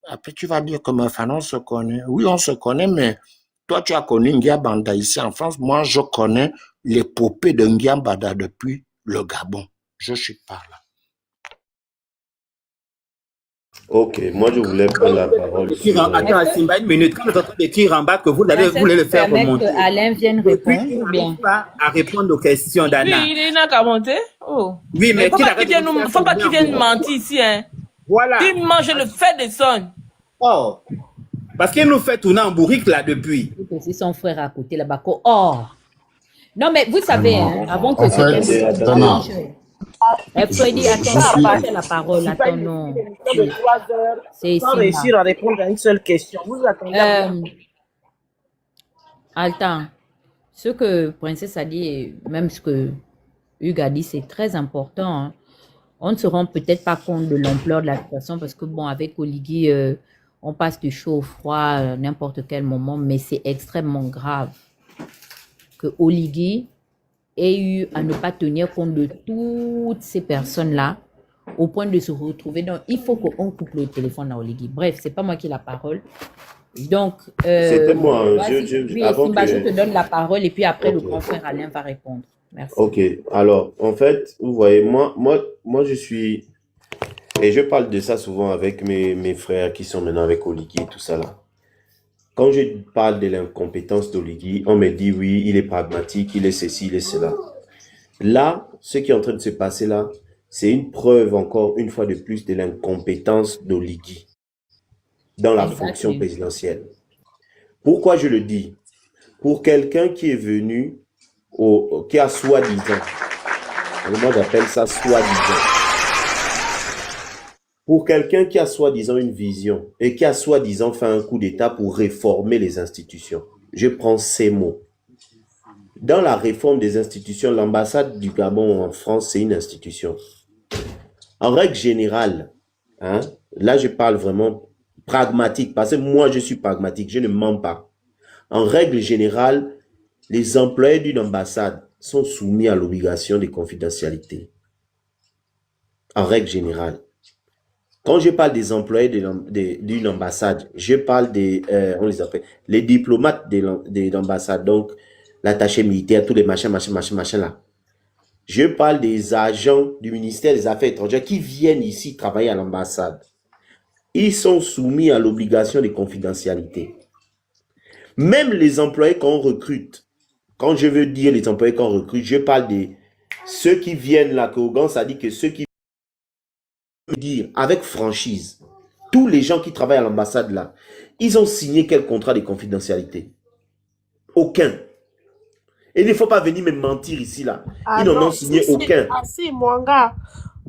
Après, tu vas dire que Mafana, on se connaît. Oui, on se connaît, mais toi, tu as connu Ngiabanda ici en France. Moi, je connais l'épopée de Ngiambada depuis le Gabon. Je suis pas là. Ok, moi je voulais prendre la parole sur... Attends, Simba, une minute. Quand vous êtes en train d'écrire en bas que vous voulez le faire remonter. Que Alain vienne Et puis, répondre il ou bien? n'arrive pas à répondre aux questions d'Anna. Oui, il n'a qu'à monter. Oh. Oui, mais Faut pas qu'il vienne mentir ici. Hein. Voilà. Il mange le fait des sons. Oh. Parce qu'il nous fait tourner en bourrique là depuis. C'est son frère à côté là-bas. Oh. Non, mais vous savez, hein, avant que Freddy, attends, pas la parole. Attends, non. C'est sans réussir à répondre à une seule question. Vous attendez. Attends. Ce que Princesse a dit, et même ce que Hugues a dit, c'est très important. Hein. On ne se rend peut-être pas compte de l'ampleur de la situation parce que, bon, avec Oligui, on passe du chaud au froid n'importe quel moment, mais c'est extrêmement grave que Oligui ait eu à ne pas tenir compte de toutes ces personnes-là au point de se retrouver. Donc, il faut qu'on coupe le téléphone à Oligui. Bref, c'est pas moi qui ai la parole. Donc, c'était moi. Je te donne la parole et puis après, le grand frère Alain va répondre. Merci. Ok, alors, en fait, vous voyez, moi je suis... Et je parle de ça souvent avec mes frères qui sont maintenant avec Oligui et tout ça là. Quand je parle de l'incompétence d'Oligui, on me dit oui, il est pragmatique, il est ceci, il est cela. Là, ce qui est en train de se passer là, c'est une preuve encore une fois de plus de l'incompétence d'Oligui dans la fonction présidentielle. Pourquoi je le dis? Pour quelqu'un qui est venu, qui a soi-disant, moi j'appelle ça soi-disant, pour quelqu'un qui a soi-disant une vision et qui a soi-disant fait un coup d'État pour réformer les institutions. Je prends ces mots. Dans la réforme des institutions, l'ambassade du Gabon en France, c'est une institution. En règle générale, hein, là je parle vraiment pragmatique, parce que moi je suis pragmatique, je ne mens pas. En règle générale, les employés d'une ambassade sont soumis à l'obligation de confidentialité. En règle générale. Quand je parle des employés d'une ambassade, je parle des, on les appelle, les diplomates de l'ambassade, donc l'attaché militaire, tous les machins là. Je parle des agents du ministère des Affaires étrangères qui viennent ici travailler à l'ambassade. Ils sont soumis à l'obligation de confidentialité. Même les employés qu'on recrute, quand je veux dire les employés qu'on recrute, je parle de ceux qui viennent là, que Ogan, ça dit que ceux qui dire avec franchise, tous les gens qui travaillent à l'ambassade là, ils ont signé quel contrat de confidentialité? Aucun. Et il ne faut pas venir me mentir ici là. Ils n'en ont signé aucun. Ah si, mon gars.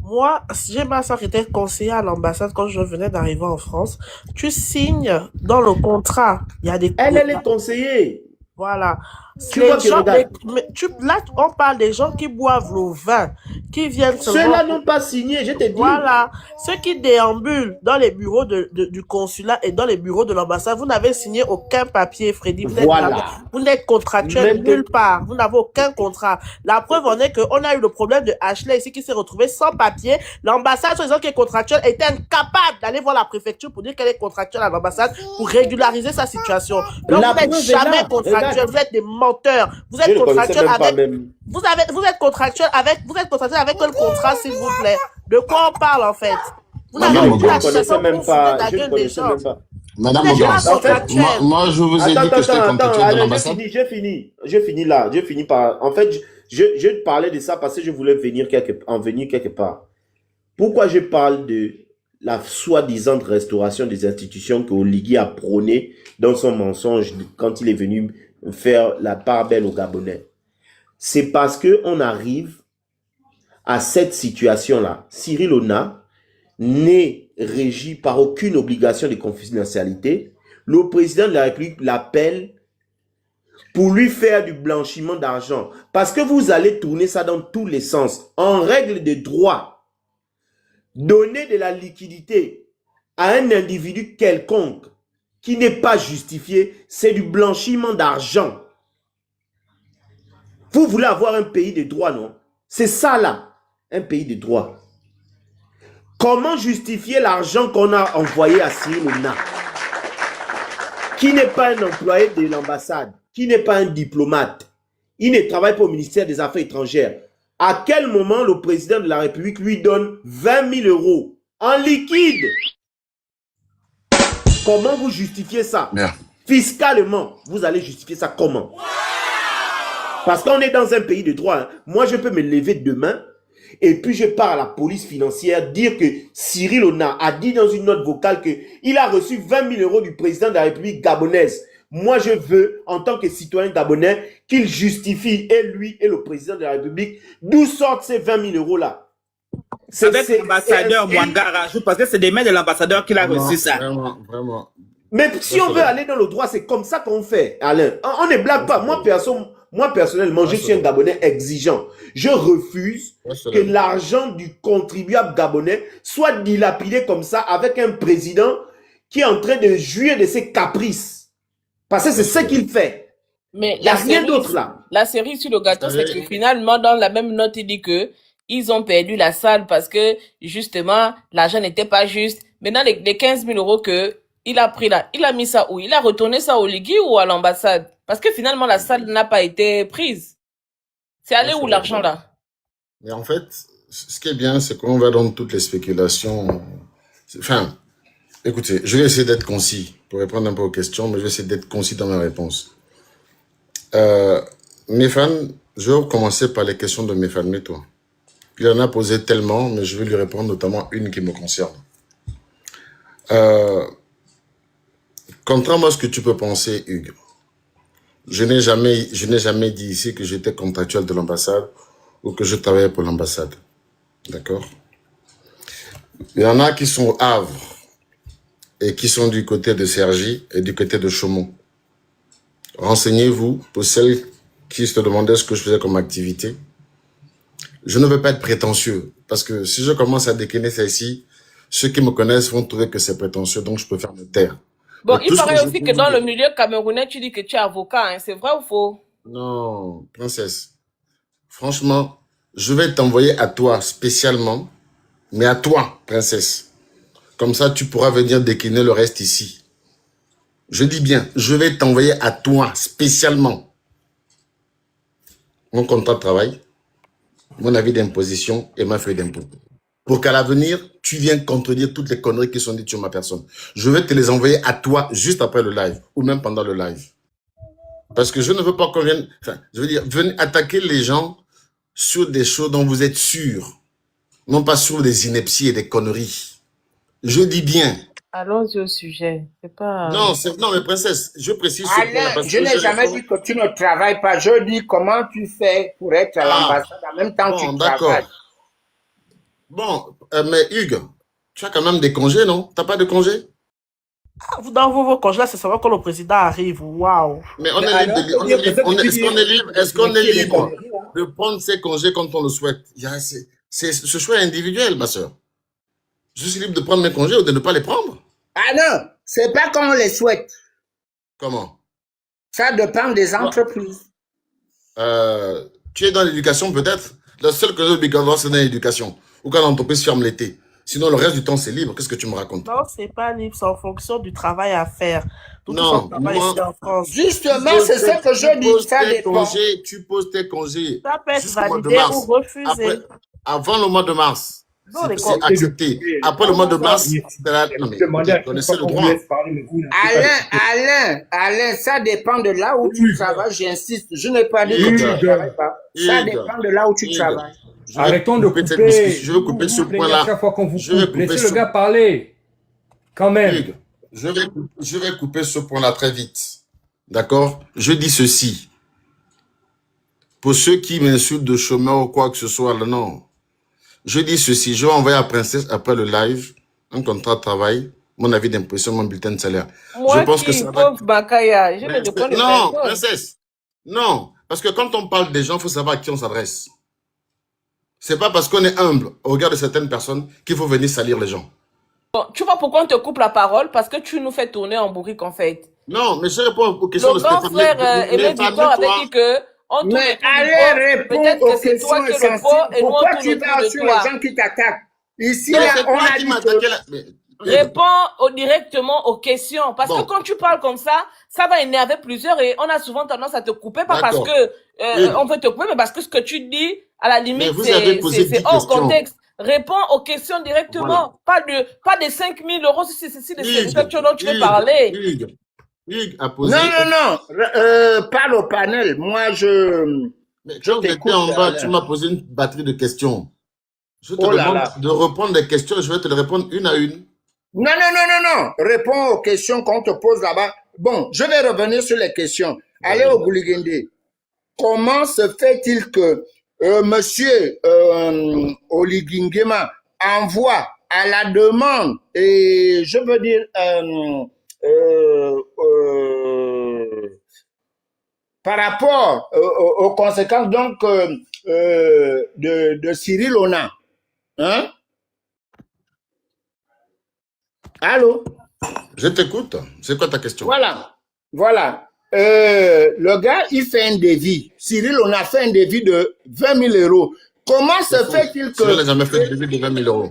Moi, j'ai ma soeur qui était conseillère à l'ambassade quand je venais d'arriver en France. Tu signes dans le contrat. Il y a des... Elle est conseillère. Voilà. Tu vois gens, là, on parle des gens qui boivent le vin, qui viennent... Ceux-là n'ont pas signé, je te dis. Voilà. Ceux qui déambulent dans les bureaux du consulat et dans les bureaux de l'ambassade, vous n'avez signé aucun papier, Freddy. Vous n'êtes contractuel nulle part. Vous n'avez aucun contrat. La preuve en est qu'on a eu le problème de Ashley ici qui s'est retrouvé sans papier. L'ambassade, sur les gens qui est contractuelle, était incapable d'aller voir la préfecture pour dire qu'elle est contractuelle à l'ambassade pour régulariser sa situation. Donc, vous n'êtes jamais contractuel. Vous êtes des menteurs. Vous êtes contractuel avec... Vous êtes contractuel avec quel contrat, s'il vous plaît? De quoi on parle, en fait? Vous n'avez je ne connaissais même pas. Madame Ogan, moi je vous ai dit que j'étais contractuel de l'ambassade. Je finis là. Je finis par... En fait, je parlais de ça parce que je voulais en venir quelque part. Pourquoi je parle de la soi-disant restauration des institutions que Oligui a prôné dans son mensonge quand il est venu faire la part belle aux Gabonais? C'est parce qu'on arrive à cette situation-là. Cyril Ona n'est régi par aucune obligation de confidentialité. Le président de la République l'appelle pour lui faire du blanchiment d'argent. Parce que vous allez tourner ça dans tous les sens. En règle de droit, donner de la liquidité à un individu quelconque qui n'est pas justifié, c'est du blanchiment d'argent. Vous voulez avoir un pays de droit, non? C'est ça là, un pays de droit. Comment justifier l'argent qu'on a envoyé à Cyril Hanouna, qui n'est pas un employé de l'ambassade, qui n'est pas un diplomate, il ne travaille pas au ministère des Affaires étrangères. À quel moment le président de la République lui donne 20 000 euros en liquide? Comment vous justifiez ça? Bien. Fiscalement, vous allez justifier ça comment? Parce qu'on est dans un pays de droit. Hein. Moi, je peux me lever demain et puis je pars à la police financière dire que Cyril Hanouna a dit dans une note vocale qu'il a reçu 20 000 euros du président de la République gabonaise. Moi, je veux, en tant que citoyen gabonais, qu'il justifie, et lui et le président de la République, d'où sortent ces 20 000 euros-là. C'est avec l'ambassadeur Mwangara, parce que c'est des mains de l'ambassadeur qu'il a reçu ça. Vraiment. Mais si on veut aller dans le droit, c'est comme ça qu'on fait, Alain. On ne blague pas. Moi, personnellement, je suis un Gabonais exigeant. Je refuse que l'argent du contribuable gabonais soit dilapidé comme ça avec un président qui est en train de jouir de ses caprices. Parce que c'est ce qu'il fait. Mais il n'y a rien d'autre là. La série sur le gâteau, c'est que finalement, dans la même note, il dit que ils ont perdu la salle parce que, justement, l'argent n'était pas juste. Maintenant, les 15 000 euros qu'il a pris là, il a mis ça où? Il a retourné ça au Ligui ou à l'ambassade? Parce que finalement, la salle n'a pas été prise. C'est allé où l'argent là? Mais en fait, ce qui est bien, c'est qu'on va dans toutes les spéculations. Enfin, écoutez, je vais essayer d'être concis pour répondre un peu aux questions, mais je vais essayer d'être concis dans ma réponse. Méphane, je vais commencer par les questions de Méphane, mais toi. Il en a posé tellement, mais je vais lui répondre notamment une qui me concerne. Contrairement à ce que tu peux penser, Hugues, je n'ai jamais dit ici que j'étais contractuel de l'ambassade ou que je travaillais pour l'ambassade. D'accord? Il y en a qui sont au Havre et qui sont du côté de Cergy et du côté de Chaumont. Renseignez-vous pour celles qui se demandaient ce que je faisais comme activité. Je ne veux pas être prétentieux parce que si je commence à décliner ça ici, ceux qui me connaissent vont trouver que c'est prétentieux, donc je préfère me taire. Bon, il paraît aussi que dans le milieu camerounais, tu dis que tu es avocat, hein. C'est vrai ou faux? Non, princesse. Franchement, je vais t'envoyer à toi spécialement, mais à toi, princesse. Comme ça, tu pourras venir décliner le reste ici. Je dis bien, je vais t'envoyer à toi spécialement mon contrat de travail, mon avis d'imposition et ma feuille d'impôt. Pour qu'à l'avenir, tu viennes contredire toutes les conneries qui sont dites sur ma personne. Je vais te les envoyer à toi juste après le live ou même pendant le live. Parce que je ne veux pas qu'on vienne... Enfin, je veux dire, venez attaquer les gens sur des choses dont vous êtes sûrs. Non pas sur des inepties et des conneries. Je dis bien. Allons-y au sujet. C'est pas... Non, mais princesse, je précise... Alain, je n'ai jamais dit que tu ne travailles pas. Je dis comment tu fais pour être à l'ambassade en même temps que tu travailles. Bon, mais Hugues, tu as quand même des congés, non? T'as pas de congés? Dans vos congés, c'est seulement quand le président arrive. Waouh! Mais on est libre. Est-ce qu'on est libre de prendre ses congés quand on le souhaite? Ce choix est individuel, ma soeur. Je suis libre de prendre mes congés ou de ne pas les prendre. Ah non, c'est pas comme on les souhaite. Comment? Ça dépend des entreprises. Tu es dans l'éducation peut-être? La seule congé obligatoire, c'est dans l'éducation. Ou quand l'entreprise ferme l'été. Sinon, le reste du temps, c'est libre. Qu'est-ce que tu me racontes? Non, c'est pas libre. C'est en fonction du travail à faire. Non, ici en France. Justement, c'est ce que je dis. Ça dépend. Tu poses tes congés. Ça peut être validé ou refusé. Avant le mois de mars. C'est accepté. Après le mois de mars, vous connaissez le droit. Alain, ça dépend de là où tu travailles, j'insiste. Je n'ai pas dit que tu ne travailles pas. Ça dépend de là où tu travailles. Arrêtons de couper. Je veux couper ce point-là. Chaque fois qu'on vous coupe, laissez le gars parler. Quand même. Je vais couper ce point-là très vite. D'accord? Je dis ceci. Pour ceux qui m'insultent de chômeur ou quoi que ce soit, là, non. Je dis ceci. Je vais envoyer à Princesse après le live un contrat de travail, mon avis d'imposition, mon bulletin de salaire. Moi je pense que ça va... Non, princesse. Non. Parce que quand on parle des gens, il faut savoir à qui on s'adresse. C'est pas parce qu'on est humble au regard de certaines personnes qu'il faut venir salir les gens. Bon, tu vois pourquoi on te coupe la parole? Parce que tu nous fais tourner en bourrique, en fait. Non, mais je réponds aux questions de Stéphane. Le grand frère Aimé Victor avait dit que... Mais allez répondre aux questions essentielles. Pourquoi tu parles sur les gens qui t'attaquent? Ici, Donc, là, C'est on toi a qui dit m'as que... attaqué là. Réponds directement aux questions. Parce que Bon, quand tu parles comme ça va énerver plusieurs et on a souvent tendance à te couper, pas parce d'accord. que on veut te couper, mais parce que ce que tu dis, à la Mais limite, vous avez posé 10 c'est hors questions. contexte. Réponds aux questions directement. Voilà. Pas de 5 000 euros si c'est ceci, de Hugues, services dont tu veux parler. Hugues a posé... Non. Parle au panel. Moi, Mais je quand j'étais t'écoute. en bas, tu m'as posé une batterie de questions. Je te Oh là demande là. de reprendre les questions et je vais te les répondre une à une. Non. Réponds aux questions qu'on te pose là-bas. Bon, je vais revenir sur les questions. Allez au Gouligende. Comment se fait-il que monsieur Oligui Nguema envoie à la demande, et je veux dire, par rapport aux conséquences donc de Cyril Ona, hein? Allô? Je t'écoute. C'est quoi ta question? Voilà. Le gars, il fait un devis. Cyril, on a fait un devis de 20 000 euros. Comment se fait-il que... Cyril n'a jamais fait de devis de 20 000 euros.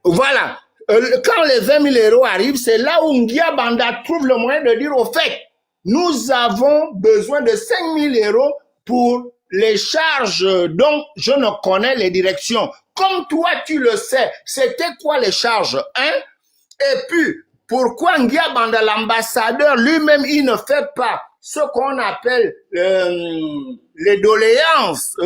Voilà. Quand les 20 000 euros arrivent, c'est là où Ngia Banda trouve le moyen de dire, au fait, nous avons besoin de 5 000 euros pour les charges dont je ne connais les directions. Comme toi, tu le sais, c'était quoi les charges, hein? Et puis, pourquoi Ngia Banda, l'ambassadeur lui-même, il ne fait pas ce qu'on appelle les doléances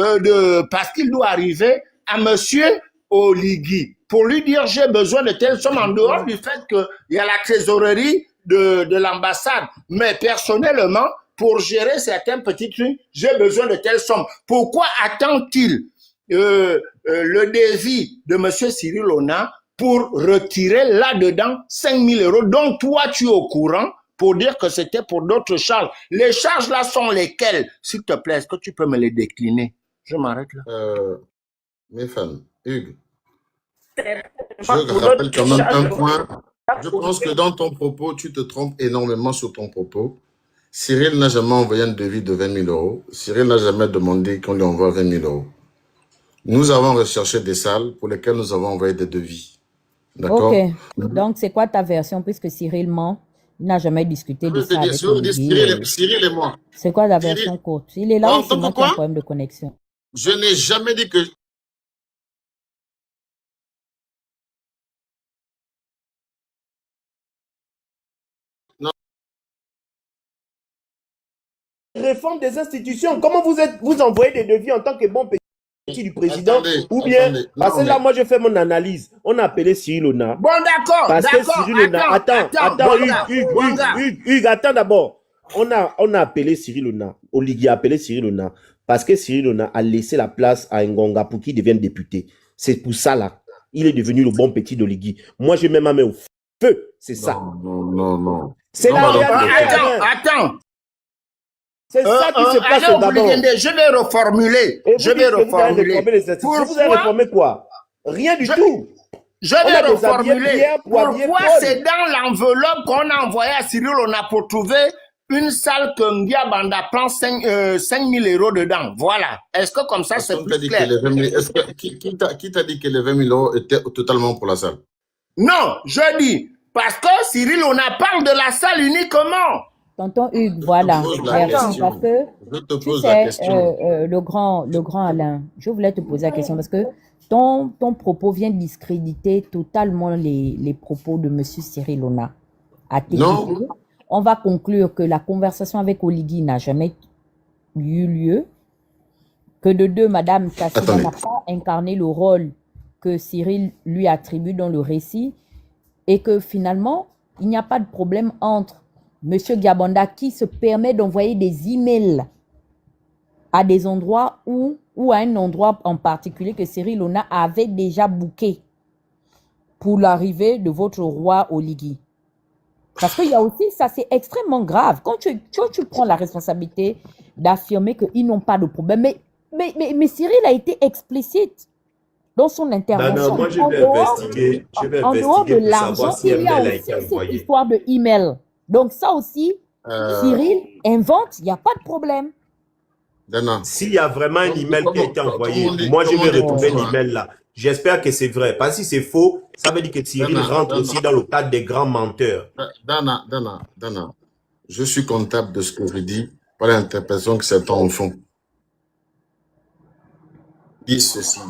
parce qu'il doit arriver à monsieur Oligui pour lui dire j'ai besoin de telle somme en dehors du fait qu'il y a la trésorerie de l'ambassade. Mais personnellement, pour gérer certains petits trucs, j'ai besoin de telle somme. Pourquoi attend-il le devis de monsieur Cyril Ona pour retirer là-dedans 5 000 euros dont toi tu es au courant pour dire que c'était pour d'autres charges. Les charges là sont lesquelles? S'il te plaît, est-ce que tu peux me les décliner? Je m'arrête là. Mes fans, Hugues, je rappelle quand même un point. Je pense que dans ton propos, tu te trompes énormément sur ton propos. Cyril n'a jamais envoyé un devis de 20 000 euros. Cyril n'a jamais demandé qu'on lui envoie 20 000 euros. Nous avons recherché des salles pour lesquelles nous avons envoyé des devis. D'accord? Ok. Donc, c'est quoi ta version puisque Cyril ment? Il n'a jamais discuté de ça avec Oligui. Cyril et moi. C'est quoi la version courte? Il est là ou c'est moi qui ai un problème de connexion? Je n'ai jamais dit que... Réforme des institutions. Comment vous envoyez des devis en tant que bon petit du président ou bien parce que là moi je fais mon analyse. On a appelé Cyril Ona. Bon d'accord. Parce que Cyril Ona. Attends, Hugues, attends d'abord. On a appelé Cyril Ona. Oligui a appelé Cyril Ona parce que Cyril Ona a laissé la place à Ngonga pour qu'il devienne député. C'est pour ça là. Il est devenu le bon petit d'Oligui. Moi je mets ma main au feu. C'est ça. Non. C'est la réalité. Attends. C'est ça qui se passe d'abord. Je vais reformuler. Vous avez réformé quoi? Rien du tout. Je vais reformuler. Pourquoi c'est dans l'enveloppe qu'on a envoyé à Cyril Ona pour trouver une salle que Ngia Banda prend 5 000 euros dedans? Voilà. Est-ce que comme ça c'est plus clair? Qui t'a dit que les 20 000 euros étaient totalement pour la salle? Non, je dis parce que Cyril Ona parle de la salle uniquement. Tonton Hugues, voilà. Merci. Parce que tu sais, le grand Alain, je voulais te poser la question parce que ton propos vient discréditer totalement les propos de M. Cyril Ona. À tes yeux, on va conclure que la conversation avec Oligui n'a jamais eu lieu, que de deux, Madame Kassida n'a pas incarné le rôle que Cyril lui attribue dans le récit et que finalement, il n'y a pas de problème entre Monsieur Gabanda qui se permet d'envoyer des emails à des endroits ou à un endroit en particulier que Cyril Ona avait déjà booké pour l'arrivée de votre roi Oligui. Parce qu'il y a aussi, ça c'est extrêmement grave. Quand tu prends la responsabilité d'affirmer qu'ils n'ont pas de problème, mais Cyril a été explicite dans son intervention. Non, moi je vais investiguer. En dehors de l'argent, il y a aussi cette histoire de email. Donc ça aussi, Cyril invente, il n'y a pas de problème. S'il y a vraiment un email qui a été envoyé, moi je vais retrouver l'email là. J'espère que c'est vrai. Parce que si c'est faux, ça veut dire que Cyril rentre aussi dans le cadre des grands menteurs. Dana, je suis comptable de ce que je dis, par l'interprétation que certains en font. Dis ceci.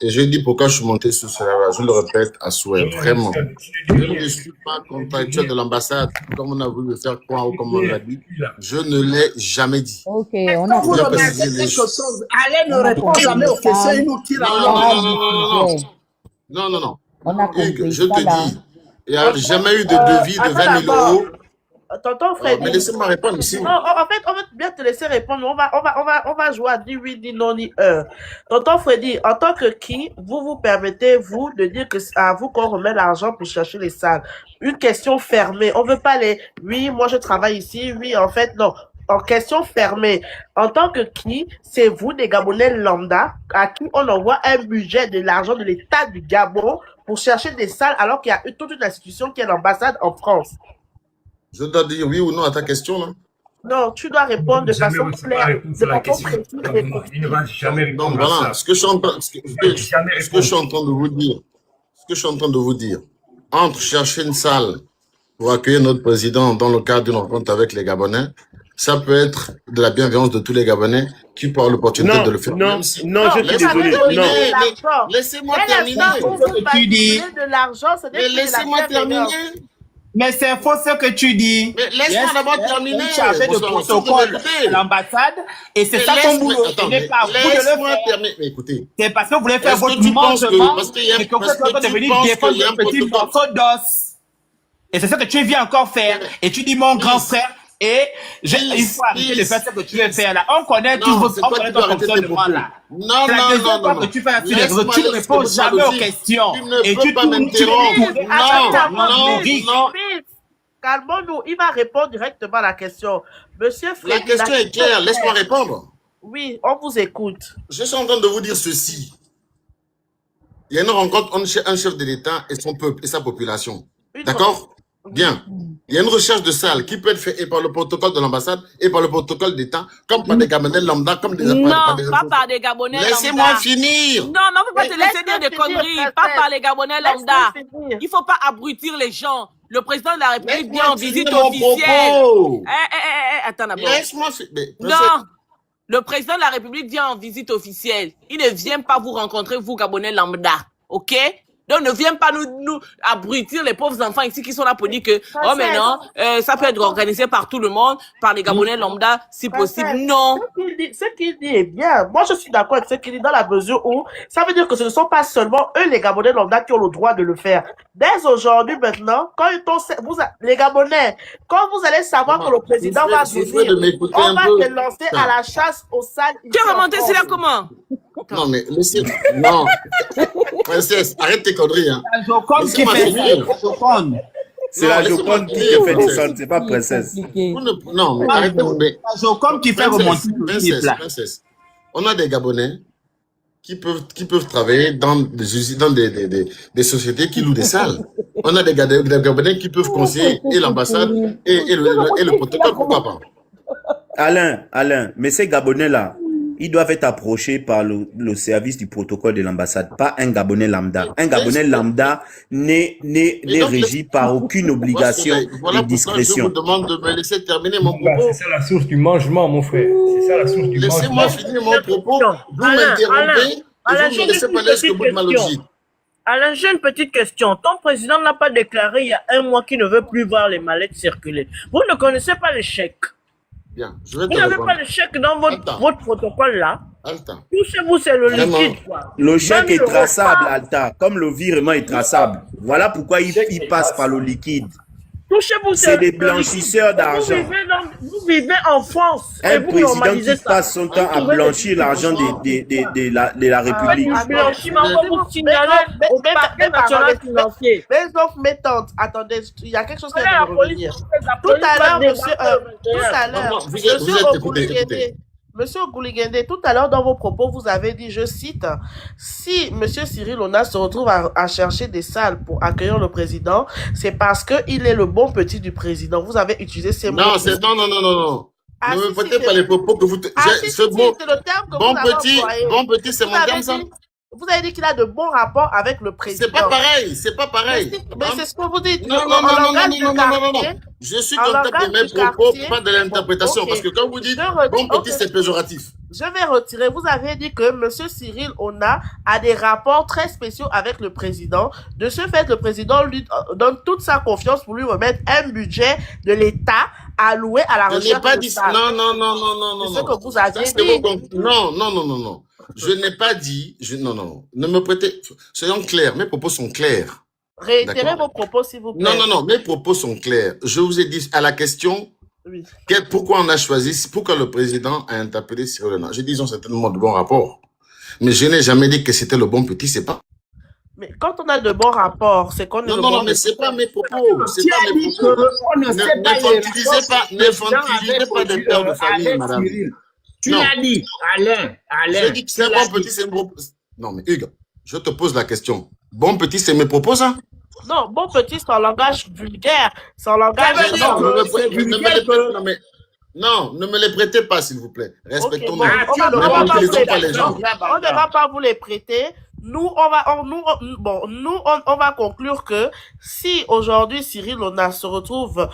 Et je dis pourquoi je suis monté sur cela. Je le répète à souhait, vraiment. Je ne suis pas contractuel de l'ambassade, comme on a voulu le faire croire ou comme on l'a dit. Je ne l'ai jamais dit. Ok, on a Vous remettez quelque chose. Allez nous répondre jamais aux questions, il nous tire Non. On a compris. Hugues, je te dis, il n'y a jamais eu de devis de 20 000 euros. Tonton Freddy. Mais laissez-moi répondre ici. Non, en fait, on va bien te laisser répondre. On va jouer à ni oui, ni non, ni Tonton Freddy, en tant que qui, vous permettez, vous, de dire que c'est à vous qu'on remet l'argent pour chercher les salles. Une question fermée. On veut pas les, oui, moi je travaille ici, oui, en fait, non. En question fermée. En tant que qui, c'est vous, des Gabonais lambda, à qui on envoie un budget de l'argent de l'État du Gabon pour chercher des salles alors qu'il y a toute une institution qui est l'ambassade en France. Je dois dire oui ou non à ta question, là. Non, tu dois répondre de façon claire. Il ne va jamais répondre. Donc voilà, ce que je suis en train de vous dire, entre chercher une salle pour accueillir notre président dans le cadre d'une rencontre avec les Gabonais, ça peut être de la bienveillance de tous les Gabonais qui ont l'opportunité de le faire. Non, je suis désolé. Laissez-moi terminer. Laissez-moi terminer. Mais c'est faux ce que tu dis. Mais laisse-moi d'abord terminer. Chargé de protocole à l'ambassade et c'est ça ton boulot. Ce n'est pas à vous de le faire. Mais écoutez. C'est parce que vous voulez faire votre mangement et que vous êtes venu défendre un petit morceau d'os. Et c'est ce que tu viens encore faire. Et tu dis mon grand frère. Et il faut arrêter de faire ce que tu veux faire là. On connaît tout ton fonctionnement là. Non. Que tu fais tu ne réponds jamais aux questions. Et tu tournes. Non. Calmons-nous, il va répondre directement à la question. Monsieur Freddy, la question est claire, laisse-moi répondre. Oui, on vous écoute. Je suis en train de vous dire ceci. Il y a une rencontre entre un chef de l'État et son peuple et sa population. D'accord? Bien. Il y a une recherche de salle qui peut être faite et par le protocole de l'ambassade et par le protocole d'État, comme par des Gabonais lambda, comme des... Non, pas par des Gabonais lambda. Laissez-moi finir. Non, on ne peut pas te laisser dire des conneries. Pas par les Gabonais lambda. Il ne faut pas abrutir les gens. Le président de la République vient en visite officielle. Attends d'abord. Laisse-moi finir. Non. Le président de la République vient en visite officielle. Il ne vient pas vous rencontrer, vous, Gabonais lambda. OK? Donc, ne viens pas nous abrutir les pauvres enfants ici qui sont là pour dire que, oh, mais non, ça peut être organisé par tout le monde, par les Gabonais lambda, si possible. Non. Ce qu'il dit est bien. Moi, je suis d'accord avec ce qu'il dit dans la mesure où ça veut dire que ce ne sont pas seulement eux, les Gabonais lambda, qui ont le droit de le faire. Dès aujourd'hui, maintenant, quand les Gabonais, quand vous allez savoir que le président va venir, on va se lancer à la chasse aux salles. Tu es remonté c'est là comment? Non, mais laissez... Non. Princesse, arrête tes conneries. Hein. La Joconde qui fait ça. C'est la Joconde qui fait descendre, c'est pas Princesse. Non, mais arrêtez-vous. La Joconde qui fait remonter. Princesse. On a des Gabonais qui peuvent travailler dans des sociétés qui louent des salles. On a des Gabonais qui peuvent conseiller et l'ambassade et le protocole, pourquoi pas? Alain, mais ces Gabonais-là, ils doivent être approchés par le service du protocole de l'ambassade, pas un Gabonais lambda. Un Gabonais lambda n'est régi par aucune obligation de discrétion. Je vous demande de me laisser terminer mon propos. C'est ça la source du mangement, mon frère. C'est ça la source du mangement. Laissez-moi finir mon propos. Vous m'interrompez et vous me laissez parler ce que vous m'avez. Alain, j'ai une petite question. Ton président n'a pas déclaré il y a un mois qu'il ne veut plus voir les mallettes circuler. Vous ne connaissez pas les chèques. Bien, je vais te Vous n'avez pas le chèque dans votre protocole là. Touchez-vous, c'est le liquide. Le chèque est traçable, Alta, comme le virement est traçable. Voilà pourquoi il passe par le liquide. Touchez-vous, c'est des blanchisseurs d'argent. Vous vivez en France. Un président qui passe son temps à blanchir l'argent de la République. Blanchiment, vous signaler au parquet national financier. Les offres mettantes. Attendez, il y a quelque chose qui va revenir. Tout à l'heure, Monsieur Ogouligende, tout à l'heure dans vos propos, vous avez dit, je cite, si Monsieur Cyril Ona se retrouve à chercher des salles pour accueillir le président, c'est parce qu'il est le bon petit du président. Vous avez utilisé ces mots. Non. Ne me prêtez pas les propos que vous... c'est le terme que bon vous avez petit, employé. bon petit, c'est mon terme, ça. Vous avez dit qu'il a de bons rapports avec le président. C'est pas pareil, c'est pas pareil. Mais c'est ce que vous dites. Non. Je suis content de mes propos, pas de l'interprétation. Okay. Parce que quand vous dites bon petit, c'est péjoratif. Je vais retirer. Vous avez dit que M. Cyril Ona a des rapports très spéciaux avec le président. De ce fait, le président lui donne toute sa confiance pour lui remettre un budget de l'État alloué à la recherche. Je n'ai pas dit ça. Non. C'est ce que vous avez dit. Non. Je n'ai pas dit. Non. Ne me prêtez. Soyons clairs. Mes propos sont clairs. Réitérez vos propos, s'il vous plaît. Non. Mes propos sont clairs. Je vous ai dit à la question. Oui. Pourquoi on a choisi, pourquoi le président a interpellé Cyril Ona? J'ai dit, ils ont certainement de bons rapports. Mais je n'ai jamais dit que c'était le bon petit, c'est pas. Mais quand on a de bons rapports, c'est qu'on est Non, mais c'est pas mes propos. C'est pas mes propos. N'infantilisez pas des pères de famille, madame. Tu l'as dit, Alain. J'ai dit que c'est un bon petit, c'est mes propos. Non, mais Hugues, je te pose la question. Bon petit, c'est mes propos, ça? Non, bon petit, c'est un langage vulgaire. C'est un langage... Non, ne me les prêtez pas, s'il vous plaît. Respectons-nous. Okay. On ne va pas vous les prêter. Nous, on va conclure que si aujourd'hui Cyril Ona se retrouve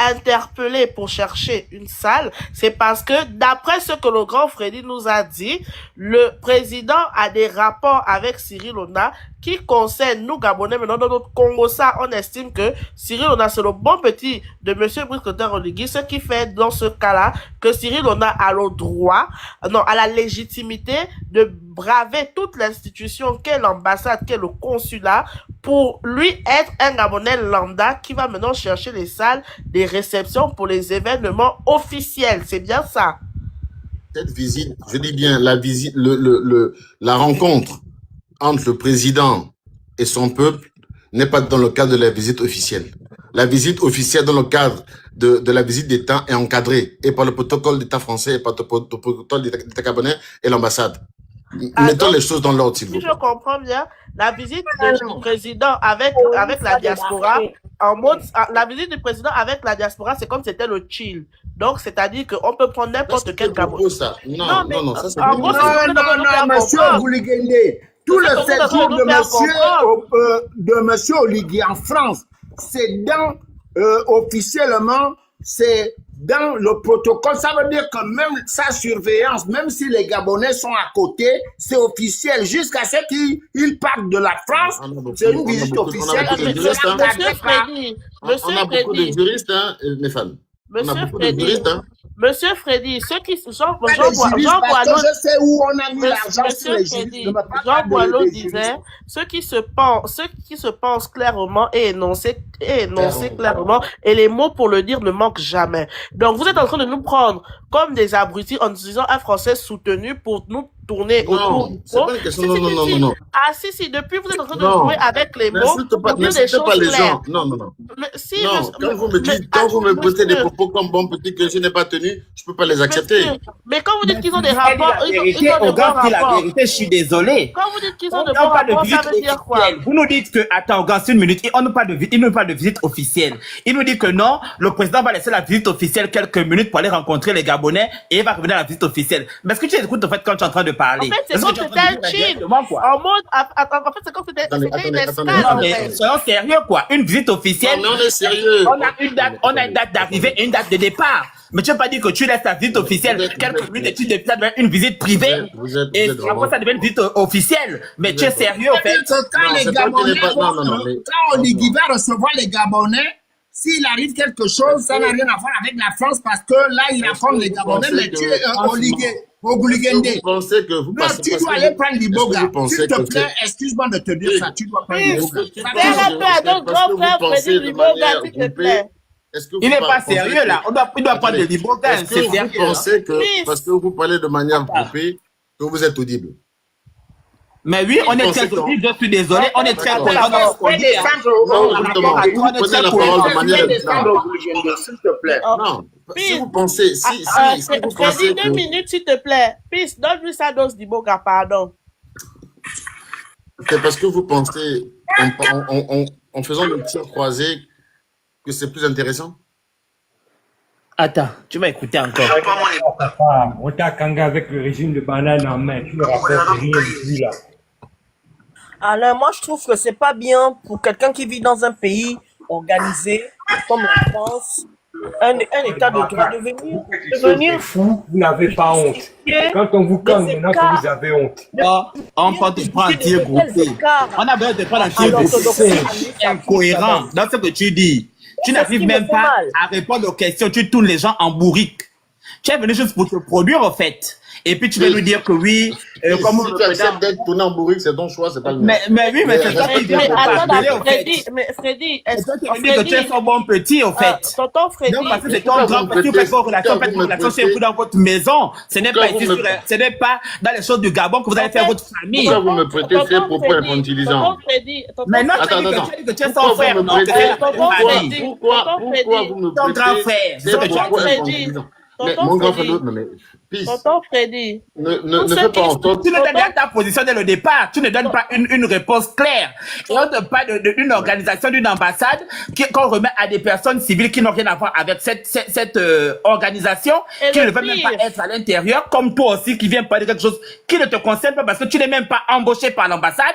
interpellé pour chercher une salle, c'est parce que d'après ce que le grand Freddy nous a dit, le président a des rapports avec Cyril Ona qui concernent nous Gabonais, mais dans notre Congo, ça, on estime que Cyril Ona, c'est le bon petit de monsieur Brice Clotaire Oligui, ce qui fait dans ce cas-là que Cyril Ona a le droit, a la légitimité de braver toute l'institution qu'est l'ambassade, qu'est le consulat, pour lui être un Gabonais lambda qui va maintenant chercher les salles des réceptions pour les événements officiels. C'est bien ça. Cette visite, je dis bien la visite, la rencontre entre le président et son peuple n'est pas dans le cadre de la visite officielle. La visite officielle dans le cadre de la visite d'État est encadrée et par le protocole d'État français et par le protocole d'État gabonais et l'ambassade. Mettons les choses dans l'ordre, s'il vous plaît. Si je comprends bien, la visite du président avec la diaspora, la visite du président avec la diaspora, c'est comme c'était le chill. Donc, c'est-à-dire qu'on peut prendre n'importe quel Gabonais. Non, ça c'est non, monsieur Gouligende. Tout le séjour de monsieur Oligui en France, c'est officiellement, c'est dans le protocole. Ça veut dire que même sa surveillance, même si les Gabonais sont à côté, c'est officiel. Jusqu'à ce qu'ils partent de la France, c'est une visite officielle. On a beaucoup de juristes, mes fans. Monsieur Freddy, ceux qui Jean sais où on a mis l'argent sur les juristes. Jean Boileau disait, ceux qui se pensent clairement et énoncer clairement, et les mots pour le dire ne manquent jamais. Donc vous êtes en train de nous prendre comme des abrutis en disant un français soutenu pour nous tourner autour. C'est pas une question. Non. Ah si, depuis vous êtes en train de jouer avec les mots. N'insultez pas les gens. Non. Quand vous me posez des propos comme bon petit que je n'ai pas tenu, je peux pas les accepter. Mais quand vous dites qu'ils ont des rapports, ils ont de bons rapports. La vérité, je suis désolé. Quand vous dites qu'ils ont de bons rapports, ça veut dire quoi? Vous nous dites que, attends, regarde, une minute, il ne parle de visite officielle. Il nous dit que non, le président va laisser la visite officielle quelques minutes pour aller rencontrer les Gabonais et il va revenir à la visite officielle. Mais est-ce que tu écoutes en fait quand tu es en train de parler? En fait, c'est comme c'était un chill. En mode, en fait, c'est comme c'était une escale. Non, mais soyons sérieux, quoi. Une visite officielle. Non, mais on est sérieux. On a une date d'arrivée et une date de départ. Mais tu veux pas dire que tu laisses ta visite officielle quelques minutes et tu décides de faire une visite privée et après ça devient une visite officielle. Mais tu es sérieux, en fait? Quand les Gabonais, quand Oligui va recevoir les Gabonais, s'il arrive quelque chose, ça n'a rien à voir avec la France parce que là, il affronte les Gabonais, mais tu es Gouligende. Tu dois aller prendre l'Iboga. S'il te plaît, excuse-moi de te dire ça, tu dois prendre l'Iboga. Il n'est pas sérieux là, il doit prendre de l'Iboga. Est-ce que vous pensez que, parce que vous parlez de manière groupée, que vous êtes audible? Mais oui, on est très audible, je suis désolé, on est très audible. Prenez la parole de manière s'il te plaît. Non, si vous pensez, si vous pensez que... 2 minutes, s'il te plaît. Peace, donne-lui sa dose d'Iboga, pardon. C'est parce que vous pensez, en faisant le tir croisé, que c'est plus intéressant? Attends, tu vas écouter encore. On t'a kanga avec le régime de banane en main. Tu ne rapportes rien de plus là. Alain, moi je trouve que c'est pas bien pour quelqu'un qui vit dans un pays organisé comme la France, un état de droit de venir Fou, vous n'avez pas honte. Quand on vous canne, maintenant que vous avez honte. On peut te prendre un tir groupé. On a besoin de prendre un tir groupé. C'est incohérent dans ce que tu dis. Tu n'arrives même pas à répondre aux questions. Tu tournes les gens en bourrique. Tu es venu juste pour te produire, en fait. Et puis tu vas nous dire que oui, comme si tu acceptes d'être tourné en bourrique, c'est ton choix, c'est pas le mien. Mais oui, mais c'est ça qui vient pour Freddy, est-ce que tu es son bon petit, en fait. Tonton Freddy. Non, parce que c'est ton grand petit, faites vos relations chez vous dans votre maison. Ce n'est pas ici, ce n'est pas dans les choses du Gabon que vous allez faire votre famille. Pourquoi vous me prêtez ces propos infantilisants? Maintenant, tu dis que tu es son frère. Pourquoi vous me ton grand frère, ces propos infantilisants? Mais mon grand frère, non mais, peace. Tonton Freddy. Ne fais pas en sorte. Tu ne donnes pas ta position dès le départ. Tu ne donnes pas une réponse claire. Et on ne parle d'une organisation, d'une ambassade qu'on remet à des personnes civiles qui n'ont rien à voir avec cette organisation, qui ne veulent même pas être à l'intérieur, comme toi aussi qui viens parler de quelque chose qui ne te concerne pas parce que tu n'es même pas embauché par l'ambassade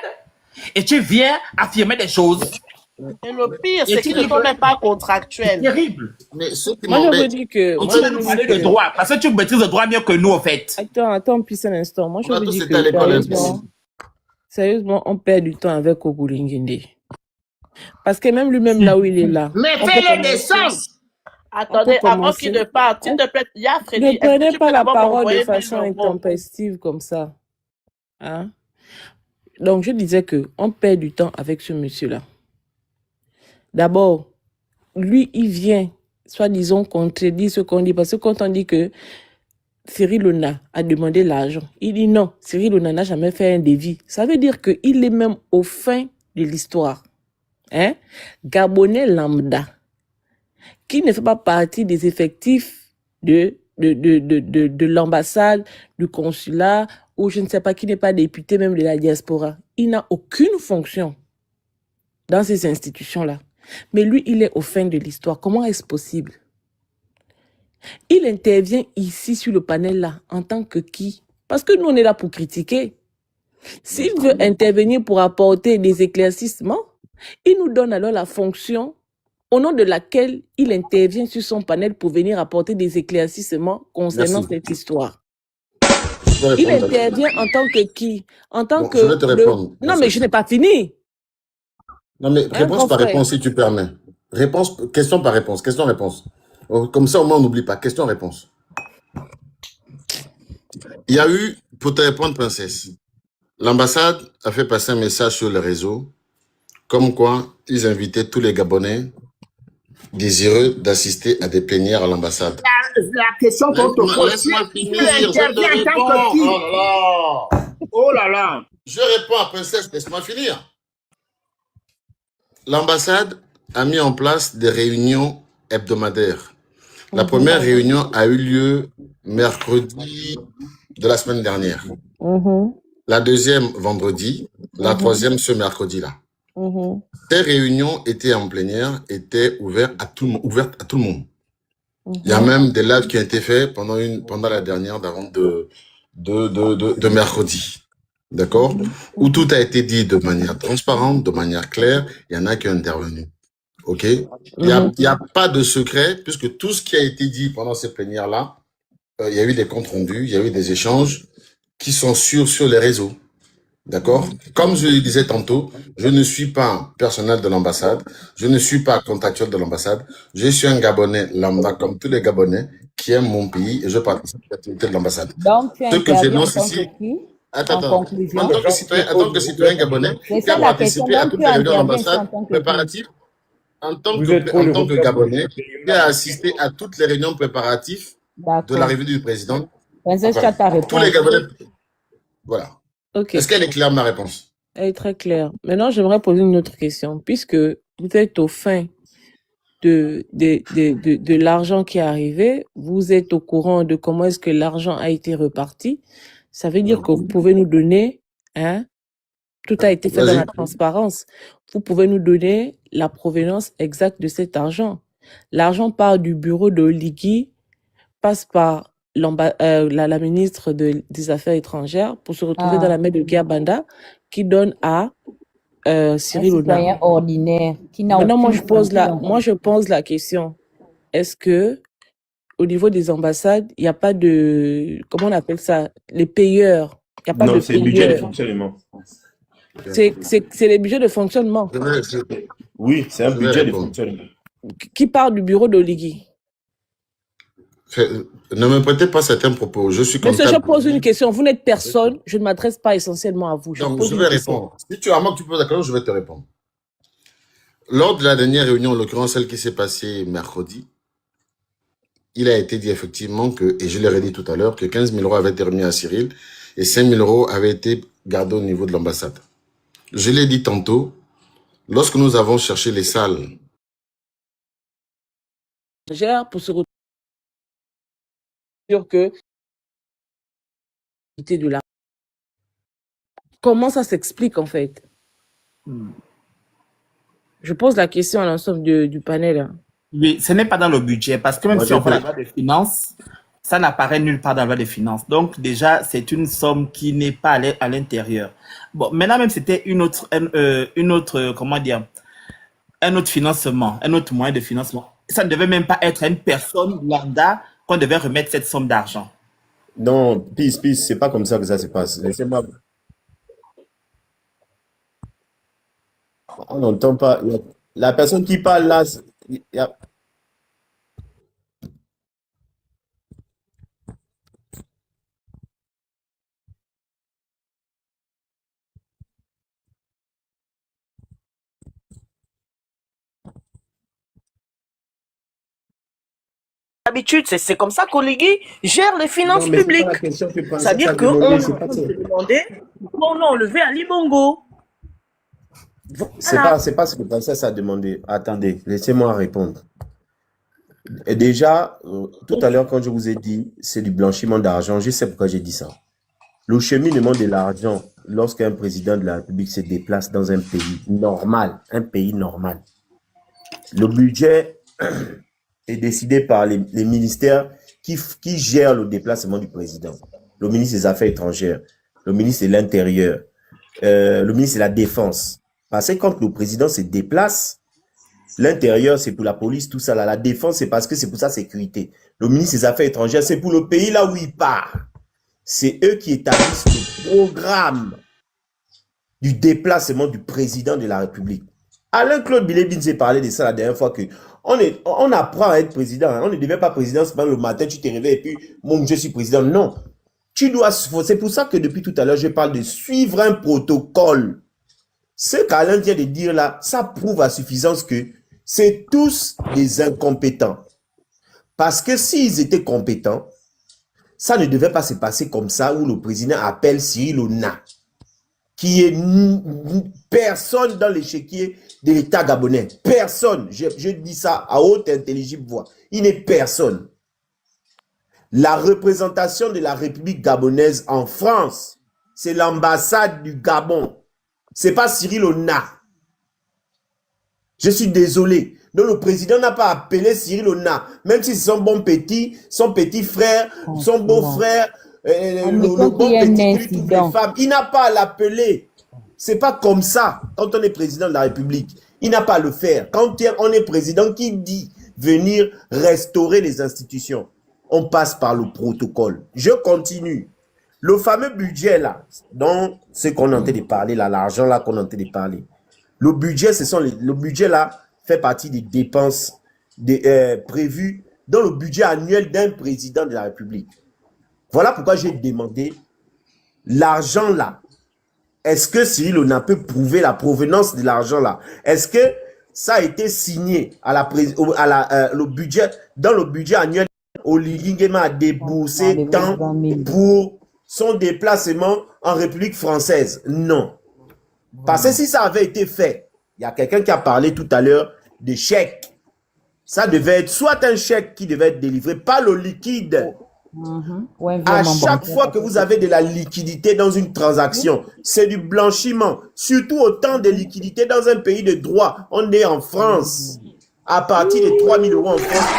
et tu viens affirmer des choses. Et le pire, c'est qu'ils ne sont même pas contractuels. C'est terrible. Mais ceux qui Moi, je veux dire que... Tu vas nous parler de droit, parce que tu maîtrises le droit mieux que nous, en fait. Attends, puis un instant. Moi, je veux dire que, sérieusement, on perd du temps avec Ogulinguinde. Parce que même lui-même, là où il est là... Mais fais-le descendre. Attendez, avant qu'il ne parte, s'il te plaît, il y a Freddy. Ne prenez pas la parole de façon intempestive comme ça. Hein? Donc, je disais que on perd du temps avec ce monsieur-là. D'abord, lui, il vient, soi-disant, contredire ce qu'on dit. Parce que quand on dit que Cyril Hona a demandé l'argent, il dit non, Cyril Hona n'a jamais fait un devis. Ça veut dire qu'il est même au fin de l'histoire. Hein? Gabonais lambda, qui ne fait pas partie des effectifs de l'ambassade, du consulat, ou je ne sais pas, qui n'est pas député même de la diaspora. Il n'a aucune fonction dans ces institutions-là. Mais lui, il est au fin de l'histoire. Comment est-ce possible? Il intervient ici sur le panel-là en tant que qui? Parce que nous, on est là pour critiquer. S'il veut intervenir pour apporter des éclaircissements, il nous donne alors la fonction au nom de laquelle il intervient sur son panel pour venir apporter des éclaircissements concernant cette histoire. Il intervient en tant que qui? En tant que... Je vais te répondre. Non, mais je n'ai pas fini. Non, mais réponse par réponse, si tu permets. Question par réponse, question-réponse. Comme ça, au moins, on n'oublie pas. Question-réponse. Il y a eu, pour te répondre, princesse, l'ambassade a fait passer un message sur le réseau, comme quoi ils invitaient tous les Gabonais désireux d'assister à des plénières à l'ambassade. La question qu'on te pose, laisse-moi finir, tu interviens en tant que qui? Oh là là. Je réponds à princesse, laisse-moi finir. L'ambassade a mis en place des réunions hebdomadaires. La première réunion a eu lieu mercredi de la semaine dernière. La deuxième vendredi, la troisième ce mercredi-là. Ces réunions étaient en plénière, étaient ouvertes à tout le monde. Il y a même des lives qui ont été faits pendant la dernière d'avant de mercredi. D'accord? Où tout a été dit de manière transparente, de manière claire. Il y en a qui ont intervenu. OK? Il n'y a pas de secret, puisque tout ce qui a été dit pendant ces plénières-là, il y a eu des comptes rendus, il y a eu des échanges qui sont sur les réseaux. D'accord? Comme je le disais tantôt, je ne suis pas personnel de l'ambassade, je ne suis pas contractuel de l'ambassade, je suis un Gabonais lambda comme tous les Gabonais qui aiment mon pays et je participe à l'activité de l'ambassade. Donc, tu Ce que j'énonce interviens ici, en tant que qui? en tant que citoyen gabonais qui a participé à toutes les réunions de l'ambassade préparatives, en tant que Gabonais qui a assisté à toutes les réunions préparatives de l'arrivée du président. Princesse, tu as ta réponse. Tous les Gabonais. Voilà. Okay. Est-ce qu'elle est claire, ma réponse? Elle est très claire. Maintenant, j'aimerais poser une autre question. Puisque vous êtes au fin de l'argent qui est arrivé, vous êtes au courant de comment est-ce que l'argent a été reparti, ça veut dire que vous pouvez nous donner, hein, tout a été fait dans la transparence. Vous pouvez nous donner la provenance exacte de cet argent. L'argent part du bureau de Oligui passe par la ministre des Affaires étrangères pour se retrouver dans Ah, la main de Guy Banda qui donne à un Cyril Hanouna. citoyen ordinaire qui n'a Maintenant, aucune fonction. moi, je pose la question. Est-ce que, au niveau des ambassades, il n'y a pas de, comment on appelle ça, les payeurs? Il n'y a pas Non, de c'est le budget de payeurs. fonctionnement. C'est les budgets de fonctionnement Oui, c'est un Je vais budget de répondre. fonctionnement. qui part du bureau d'Oligui. Ne me prêtez pas certains propos. Je suis Monsieur, je comptable. pose une question. Vous n'êtes personne. Je ne m'adresse pas essentiellement à vous. Je Donc, pose je une vais question. répondre. Si tu as moi que tu poses la question, je vais te répondre. Lors de la dernière réunion, en l'occurrence celle qui s'est passée mercredi, il a été dit effectivement que, et je l'ai redit tout à l'heure, que 15 000 euros avaient été remis à Cyril et 5 000 euros avaient été gardés au niveau de l'ambassade. Je l'ai dit tantôt, lorsque nous avons cherché les salles, Gère pour se retrouver sur que de la. Comment ça s'explique en fait? Je pose la question à l'ensemble du panel. Hein. Oui, ce n'est pas dans le budget, parce que même Moi, si on je fait la peux. loi des finances, ça n'apparaît nulle part dans la loi des finances. Donc, déjà, c'est une somme qui n'est pas à l'intérieur. Bon, maintenant, même c'était une autre, comment dire, un autre financement, un autre moyen de financement. Ça ne devait même pas être une personne lambda qu'on devait remettre cette somme d'argent. Non, peace, c'est pas comme ça que ça se passe. Laissez-moi. On n'entend pas. La personne qui parle là, D'habitude, c'est comme ça qu'Oligui gère les finances non, mais c'est pas publiques. la question que Princesse C'est-à-dire a qu'on demandé, c'est pas ça. se demandait pourquoi on a enlevé Ali Bongo. C'est Voilà. pas ce que Princesse a demandé. Attendez, laissez-moi répondre. Et déjà, tout à l'heure, quand je vous ai dit c'est du blanchiment d'argent, je sais pourquoi j'ai dit ça. Le cheminement de l'argent, lorsqu'un président de la République se déplace dans un pays normal, le budget est décidé par les ministères qui gèrent le déplacement du président. Le ministre des Affaires étrangères, le ministre de l'Intérieur, le ministre de la Défense. Parce que quand le président se déplace, l'Intérieur, c'est pour la police, tout ça là. La Défense, c'est parce que c'est pour sa sécurité. Le ministre des Affaires étrangères, c'est pour le pays là où il part. C'est eux qui établissent le programme du déplacement du président de la République. Alain-Claude Bilébine s'est parlé de ça la dernière fois que on apprend à être président. Hein. On ne devient pas président seulement le matin, tu te réveilles et puis, bon, je suis président. Non. C'est pour ça que depuis tout à l'heure, je parle de suivre un protocole. Ce qu'Alain vient de dire là, ça prouve à suffisance que c'est tous des incompétents. Parce que s'ils étaient compétents, ça ne devait pas se passer comme ça où le président appelle Cyril Hanouna, qui est personne dans l'échiquier de l'État gabonais. Personne. Je dis ça à haute intelligible voix. Il n'est personne. La représentation de la République gabonaise en France, c'est l'ambassade du Gabon. C'est pas Cyril Hanouna. Je suis désolé. Donc le président n'a pas appelé Cyril Hanouna, même si c'est son petit frère, son beau-frère, le bon petit qui trouve les femmes. Il n'a pas à l'appeler. C'est pas comme ça quand on est président de la République. Il n'a pas à le faire. Quand on est président qui dit venir restaurer les institutions, on passe par le protocole. Je continue. Le fameux budget là, dont ce qu'on est en train de parler là, l'argent là qu'on est en train de parler. Le budget, le budget là fait partie des dépenses prévues dans le budget annuel d'un président de la République. Voilà pourquoi j'ai demandé l'argent là. Est-ce que Cyril Hanouna peut prouver la provenance de l'argent là? Est-ce que ça a été signé le budget, dans le budget annuel, Oligui Nguema a déboursé tant pour son déplacement en République française? Non. Parce que si ça avait été fait, il y a quelqu'un qui a parlé tout à l'heure de chèque. Ça devait être soit un chèque qui devait être délivré, pas le liquide. À chaque fois que vous avez de la liquidité dans une transaction, c'est du blanchiment. Surtout autant de liquidité dans un pays de droit. On est en France. À partir de 3 000 euros en France,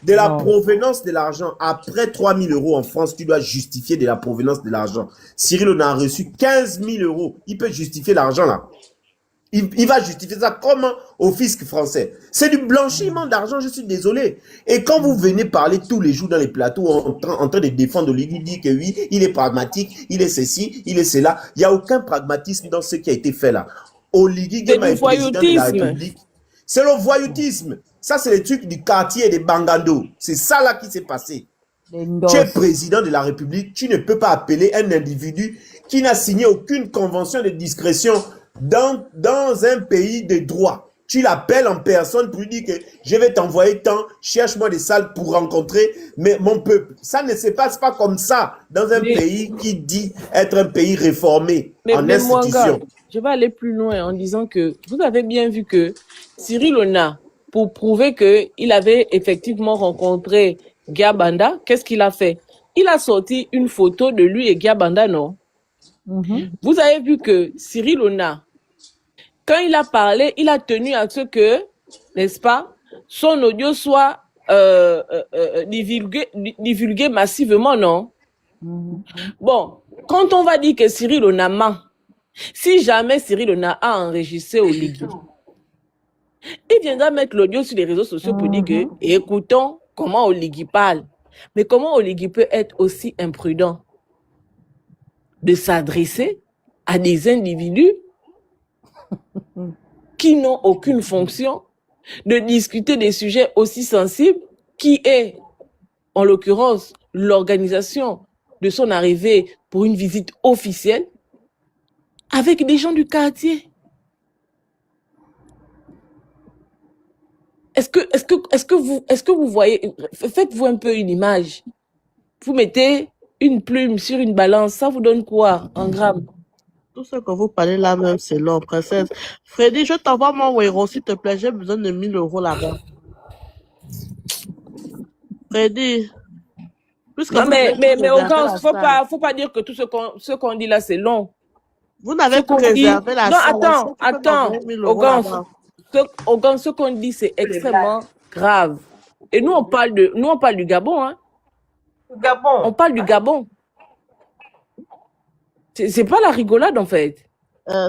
de la provenance de l'argent. Après 3 000 € en France, tu dois justifier de la provenance de l'argent. Cyril on a reçu 15 000 €. Il peut justifier l'argent là. Il va justifier ça comment au fisc français? C'est du blanchiment d'argent, je suis désolé. Et quand vous venez parler tous les jours dans les plateaux en train de défendre Oligui, dit que oui, il est pragmatique, il est ceci, il est cela. Il n'y a aucun pragmatisme dans ce qui a été fait là. Oligui Nguema est président de la République. C'est le voyoutisme. Ça, c'est les trucs du quartier des Bangando. C'est ça là qui s'est passé. Tu es président de la République, tu ne peux pas appeler un individu qui n'a signé aucune convention de discrétion dans un pays de droit. Tu l'appelles en personne pour lui dire que je vais t'envoyer tant, cherche-moi des salles pour rencontrer mon peuple. Ça ne se passe pas comme ça dans un pays qui dit être un pays réformé en institution. Je vais aller plus loin en disant que vous avez bien vu que Cyril Ona, pour prouver qu'il avait effectivement rencontré Guiabanda, qu'est-ce qu'il a fait? Il a sorti une photo de lui et Guiabanda, non? Vous avez vu que Cyril Ona, quand il a parlé, il a tenu à ce que, n'est-ce pas, son audio soit divulgué massivement, non? Bon, quand on va dire que Cyril Ona ment, si jamais Cyril Ona a enregistré Oligui, il viendra mettre l'audio sur les réseaux sociaux pour dire que, écoutons comment Oligui parle. Mais comment Oligui peut être aussi imprudent de s'adresser à des individus qui n'ont aucune fonction, de discuter des sujets aussi sensibles qui est, en l'occurrence, l'organisation de son arrivée pour une visite officielle avec des gens du quartier. Est-ce que vous voyez, faites-vous un peu une image. Vous mettez une plume sur une balance, ça vous donne quoi en grammes? Tout ce que vous parlez là même, c'est long, princesse. Freddy, je t'envoie mon héros, s'il te plaît. J'ai besoin de 1 000 € là-bas. Freddy. Non, mais au gars, faut pas dire que tout ce qu'on dit là, c'est long. Vous n'avez pas réservé la salle. Non, attends. Au gars, ce qu'on dit, c'est extrêmement grave. Et nous, on parle du Gabon, hein. Gabon. On parle du Gabon. C'est pas la rigolade, en fait.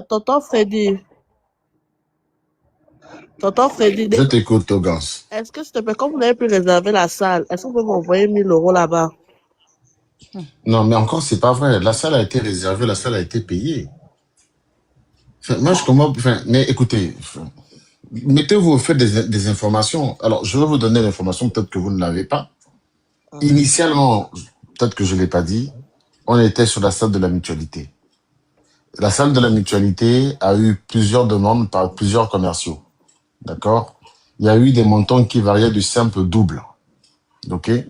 Tonton Freddy. Je t'écoute, Togans. Est-ce que, s'il te plaît, comme vous n'avez plus réservé la salle, est-ce que vous pouvez m'envoyer 1 000 € là-bas? Non, mais encore, c'est pas vrai. La salle a été réservée, la salle a été payée. Enfin, moi, je comprends. Enfin, mais écoutez, mettez-vous au fait des informations. Alors, je vais vous donner l'information, peut-être que vous ne l'avez pas. Initialement, peut-être que je ne l'ai pas dit, on était sur la salle de la mutualité. La salle de la mutualité a eu plusieurs demandes par plusieurs commerciaux. D'accord? Il y a eu des montants qui variaient du simple au double. OK? Et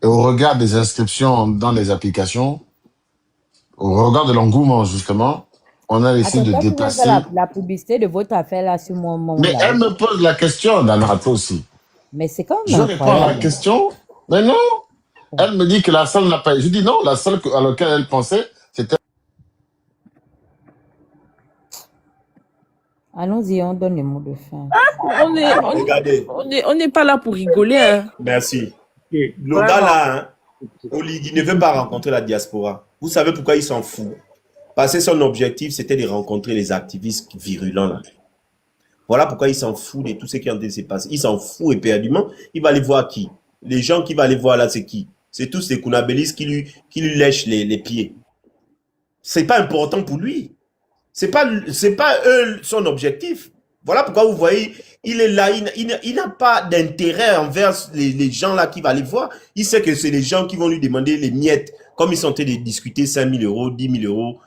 au regard des inscriptions dans les applications, au regard de l'engouement, justement, on a essayé de dépasser... La publicité de votre affaire là sur mon moment. Mais elle me pose la question, Danarato aussi. Mais c'est quand même. Je réponds à la question, mais non. Elle me dit que la salle n'a pas... Je dis non, la salle à laquelle elle pensait, c'était... Allons-y, on donne les mots de fin. On n'est pas là pour rigoler. Hein. Merci. Le gars là, hein, Oligui ne veut pas rencontrer la diaspora. Vous savez pourquoi il s'en fout? Parce que son objectif, c'était de rencontrer les activistes virulents là. Voilà pourquoi il s'en fout de tout ce qui est en train de se passer. Il s'en fout éperdument. Il va aller voir qui? Les gens qui vont aller voir là, c'est qui? C'est tous ces Kounabelis qui lui lèchent les pieds. C'est pas important pour lui. C'est pas eux son objectif. Voilà pourquoi vous voyez, il est là, il n'a pas d'intérêt envers les gens là qui vont aller voir. Il sait que c'est les gens qui vont lui demander les miettes. Comme ils sont en train de discuter 5 000 €, 10 000 €,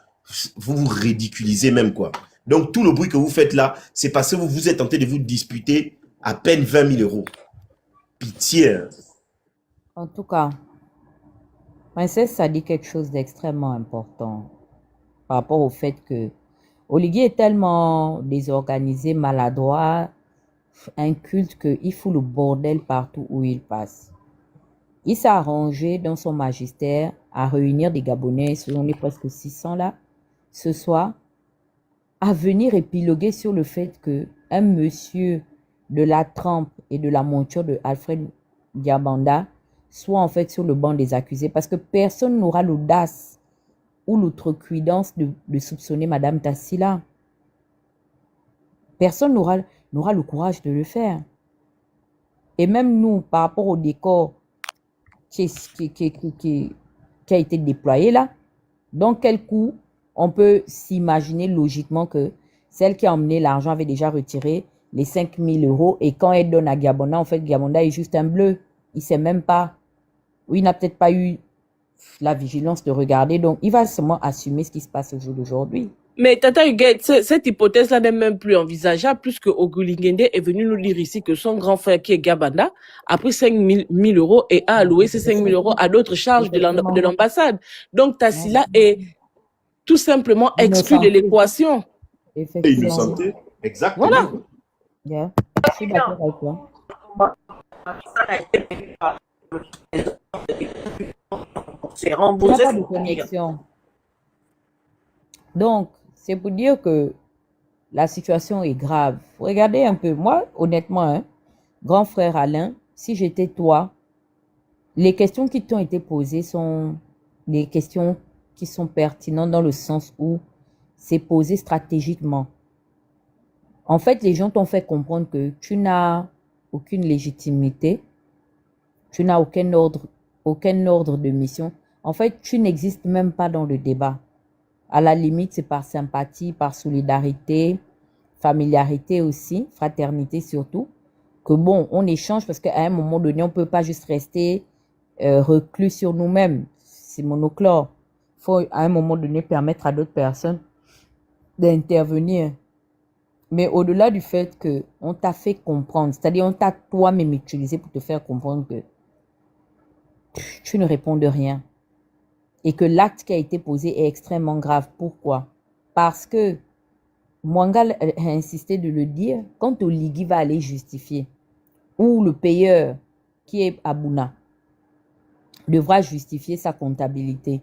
vous vous ridiculisez même quoi. Donc tout le bruit que vous faites là, c'est parce que vous êtes tenté de vous disputer à peine 20 000 €. Pitié. Hein. En tout cas, Princesse, ça dit quelque chose d'extrêmement important par rapport au fait que Oligui est tellement désorganisé, maladroit, inculte qu'il fout le bordel partout où il passe. Il s'est arrangé dans son magistère à réunir des Gabonais, on est presque 600 là, ce soir, à venir épiloguer sur le fait qu'un monsieur de la trempe et de la monture de Alfred Diabanda soit en fait sur le banc des accusés parce que personne n'aura l'audace ou l'outrecuidance de soupçonner Madame Tassila. Personne n'aura le courage de le faire. Et même nous, par rapport au décor qui a été déployé là, donc quel coup on peut s'imaginer logiquement que celle qui a emmené l'argent avait déjà retiré les 5 000 € et quand elle donne à Gabonda, en fait, Gabonda est juste un bleu. Il ne sait même pas, ou il n'a peut-être pas eu la vigilance de regarder, donc il va seulement assumer ce qui se passe au jour d'aujourd'hui. Mais Tata Huguette, cette hypothèse-là n'est même plus envisageable puisque Ogulingende est venu nous dire ici que son grand frère qui est Gabanda a pris 5 000 € et a alloué ces 5 000 € à d'autres charges de l'ambassade. Donc Tassila est tout simplement exclu de l'équation. Effectivement. Innocenté, exactement. Voilà. Yeah. Je suis d'accord avec toi. C'est remboursé. Pas de connexion. Donc, c'est pour dire que la situation est grave. Regardez un peu. Moi, honnêtement, hein, grand frère Alain, si j'étais toi, les questions qui t'ont été posées sont des questions qui sont pertinentes dans le sens où c'est posé stratégiquement. En fait, les gens t'ont fait comprendre que tu n'as aucune légitimité, tu n'as aucun ordre de mission. En fait, tu n'existes même pas dans le débat. À la limite, c'est par sympathie, par solidarité, familiarité aussi, fraternité surtout, que bon, on échange parce qu'à un moment donné, on ne peut pas juste rester reclus sur nous-mêmes. C'est monochlore. Il faut à un moment donné permettre à d'autres personnes d'intervenir. Mais au-delà du fait qu'on t'a fait comprendre, c'est-à-dire on t'a toi-même utilisé pour te faire comprendre que tu ne réponds de rien. Et que l'acte qui a été posé est extrêmement grave. Pourquoi? Parce que Mwangal a insisté de le dire, quand Oligui va aller justifier, ou le payeur qui est Abouna devra justifier sa comptabilité.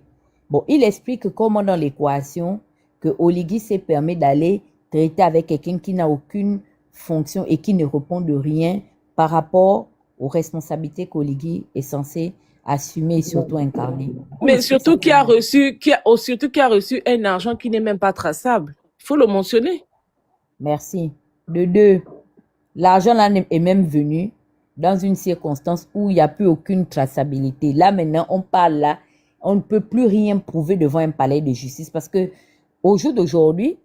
Bon, il explique comment dans l'équation que Oligui s'est permis d'aller traiter avec quelqu'un qui n'a aucune fonction et qui ne répond de rien par rapport aux responsabilités qu'Oligui est censé assumer et surtout incarner. Mais surtout qui a reçu un argent qui n'est même pas traçable. Il faut le mentionner. Merci. De deux, l'argent là est même venu dans une circonstance où il n'y a plus aucune traçabilité. Là maintenant, on parle là, on ne peut plus rien prouver devant un palais de justice parce que au jour d'aujourd'hui,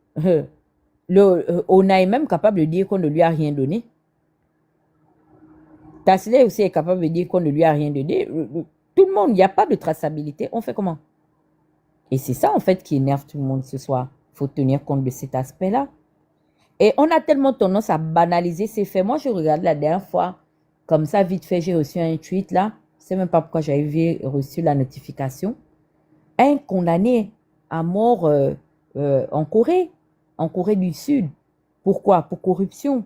ONA est même capable de dire qu'on ne lui a rien donné. Tassila aussi est capable de dire qu'on ne lui a rien donné. Tout le monde, il n'y a pas de traçabilité. On fait comment? Et c'est ça, en fait, qui énerve tout le monde ce soir. Il faut tenir compte de cet aspect-là. Et on a tellement tendance à banaliser ces faits. Moi, je regarde la dernière fois, comme ça, vite fait, j'ai reçu un tweet là. Je ne sais même pas pourquoi j'avais reçu la notification. Un condamné à mort en Corée du Sud. Pourquoi? Pour corruption.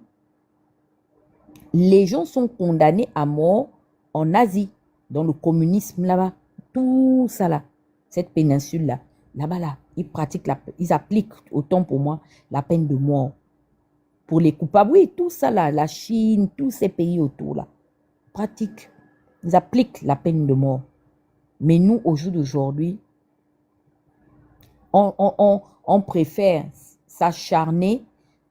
Les gens sont condamnés à mort en Asie, dans le communisme là-bas. Tout ça là, cette péninsule-là, là-bas là, ils appliquent, autant pour moi, la peine de mort. Pour les coupables, oui, tout ça là, la Chine, tous ces pays autour là, pratiquent. Ils appliquent la peine de mort. Mais nous, au jour d'aujourd'hui, on préfère s'acharner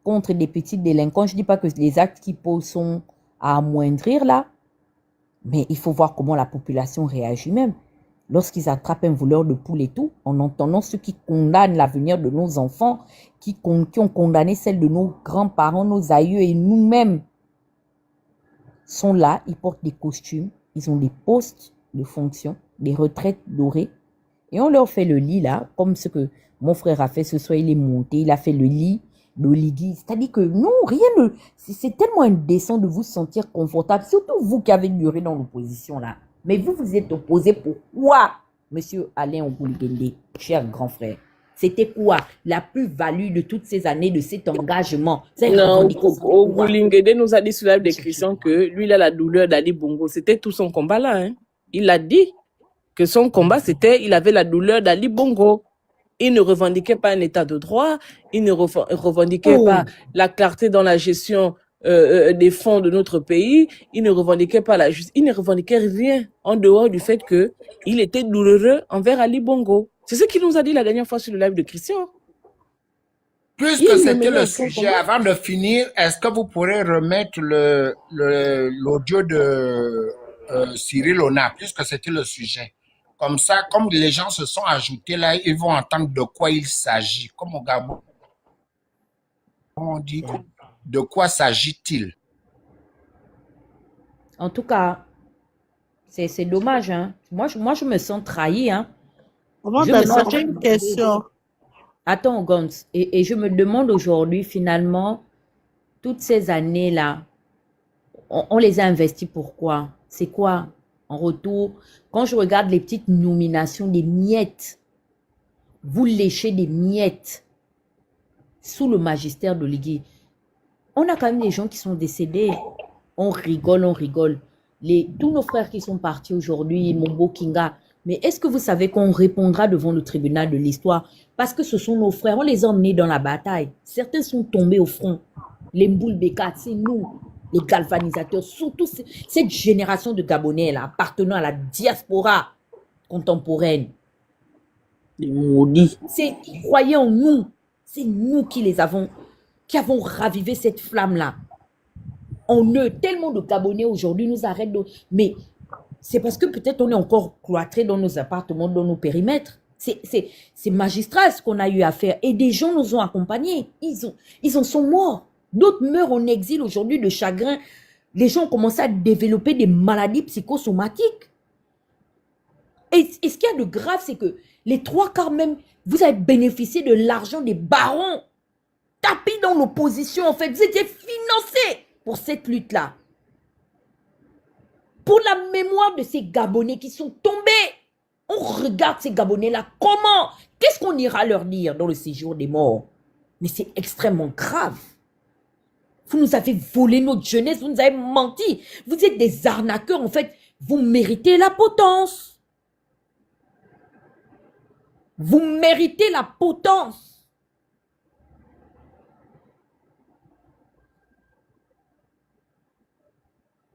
contre des petits délinquants. Je ne dis pas que les actes qu'ils posent sont à amoindrir là, mais il faut voir comment la population réagit même. Lorsqu'ils attrapent un voleur de poules et tout, en entendant ceux qui condamnent l'avenir de nos enfants, qui ont condamné celle de nos grands-parents, nos aïeux et nous-mêmes, sont là, ils portent des costumes, ils ont des postes de fonction, des retraites dorées, et on leur fait le lit là, comme ce que mon frère a fait ce soir, il est monté, il a fait le lit d'Oligui. C'est-à-dire que non, c'est tellement indécent de vous sentir confortable, surtout vous qui avez duré dans l'opposition là. Mais vous êtes opposé pourquoi, monsieur Alain Ogulingende, cher grand frère? C'était quoi la plus-value de toutes ces années de cet engagement? Non, Ogulingende nous a dit sur la description que lui, il a la douleur d'Ali Bongo. C'était tout son combat là. Hein. Il a dit que son combat, c'était, il avait la douleur d'Ali Bongo. Il ne revendiquait pas un état de droit, il ne revendiquait pas la clarté dans la gestion des fonds de notre pays, il ne revendiquait pas la justice, il ne revendiquait rien en dehors du fait que il était douloureux envers Ali Bongo. C'est ce qu'il nous a dit la dernière fois sur le live de Christian. Puisque c'était le sujet, avant de finir, est-ce que vous pourrez remettre l'audio de Cyril Ona, puisque c'était le sujet. Comme ça, comme les gens se sont ajoutés là, ils vont entendre de quoi il s'agit. Comme au Gabon, on dit, de quoi s'agit-il? En tout cas, c'est dommage. Hein. Moi, je me sens trahi. Hein. J'ai une question. Attends, Gons. Et je me demande aujourd'hui, finalement, toutes ces années-là, on les a investis pourquoi? C'est quoi en retour? Quand je regarde les petites nominations des miettes, vous léchez des miettes sous le magistère de l'Igui. On a quand même des gens qui sont décédés. On rigole, on rigole. Tous nos frères qui sont partis aujourd'hui, Mombo Kinga, mais est-ce que vous savez qu'on répondra devant le tribunal de l'histoire? Parce que ce sont nos frères, on les a emmenés dans la bataille. Certains sont tombés au front. Les Mboul Bekat, c'est nous, les galvanisateurs, surtout cette génération de Gabonais là, appartenant à la diaspora contemporaine. Les maudits. Croyez en nous, c'est nous qui avons ravivé cette flamme-là. En eux, tellement de Gabonais aujourd'hui nous arrêtent. Mais c'est parce que peut-être on est encore cloîtrés dans nos appartements, dans nos périmètres. C'est magistral ce qu'on a eu à faire. Et des gens nous ont accompagnés. Ils en sont morts. D'autres meurent en exil aujourd'hui de chagrin. Les gens ont commencé à développer des maladies psychosomatiques. Et ce qu'il y a de grave, c'est que les 3/4 même, vous avez bénéficié de l'argent des barons. Tapis dans l'opposition, en fait. Vous étiez financés pour cette lutte-là. Pour la mémoire de ces Gabonais qui sont tombés. On regarde ces Gabonais-là. Comment? Qu'est-ce qu'on ira leur dire dans le séjour des morts? Mais c'est extrêmement grave. Vous nous avez volé notre jeunesse, vous nous avez menti. Vous êtes des arnaqueurs, en fait. Vous méritez la potence. Vous méritez la potence.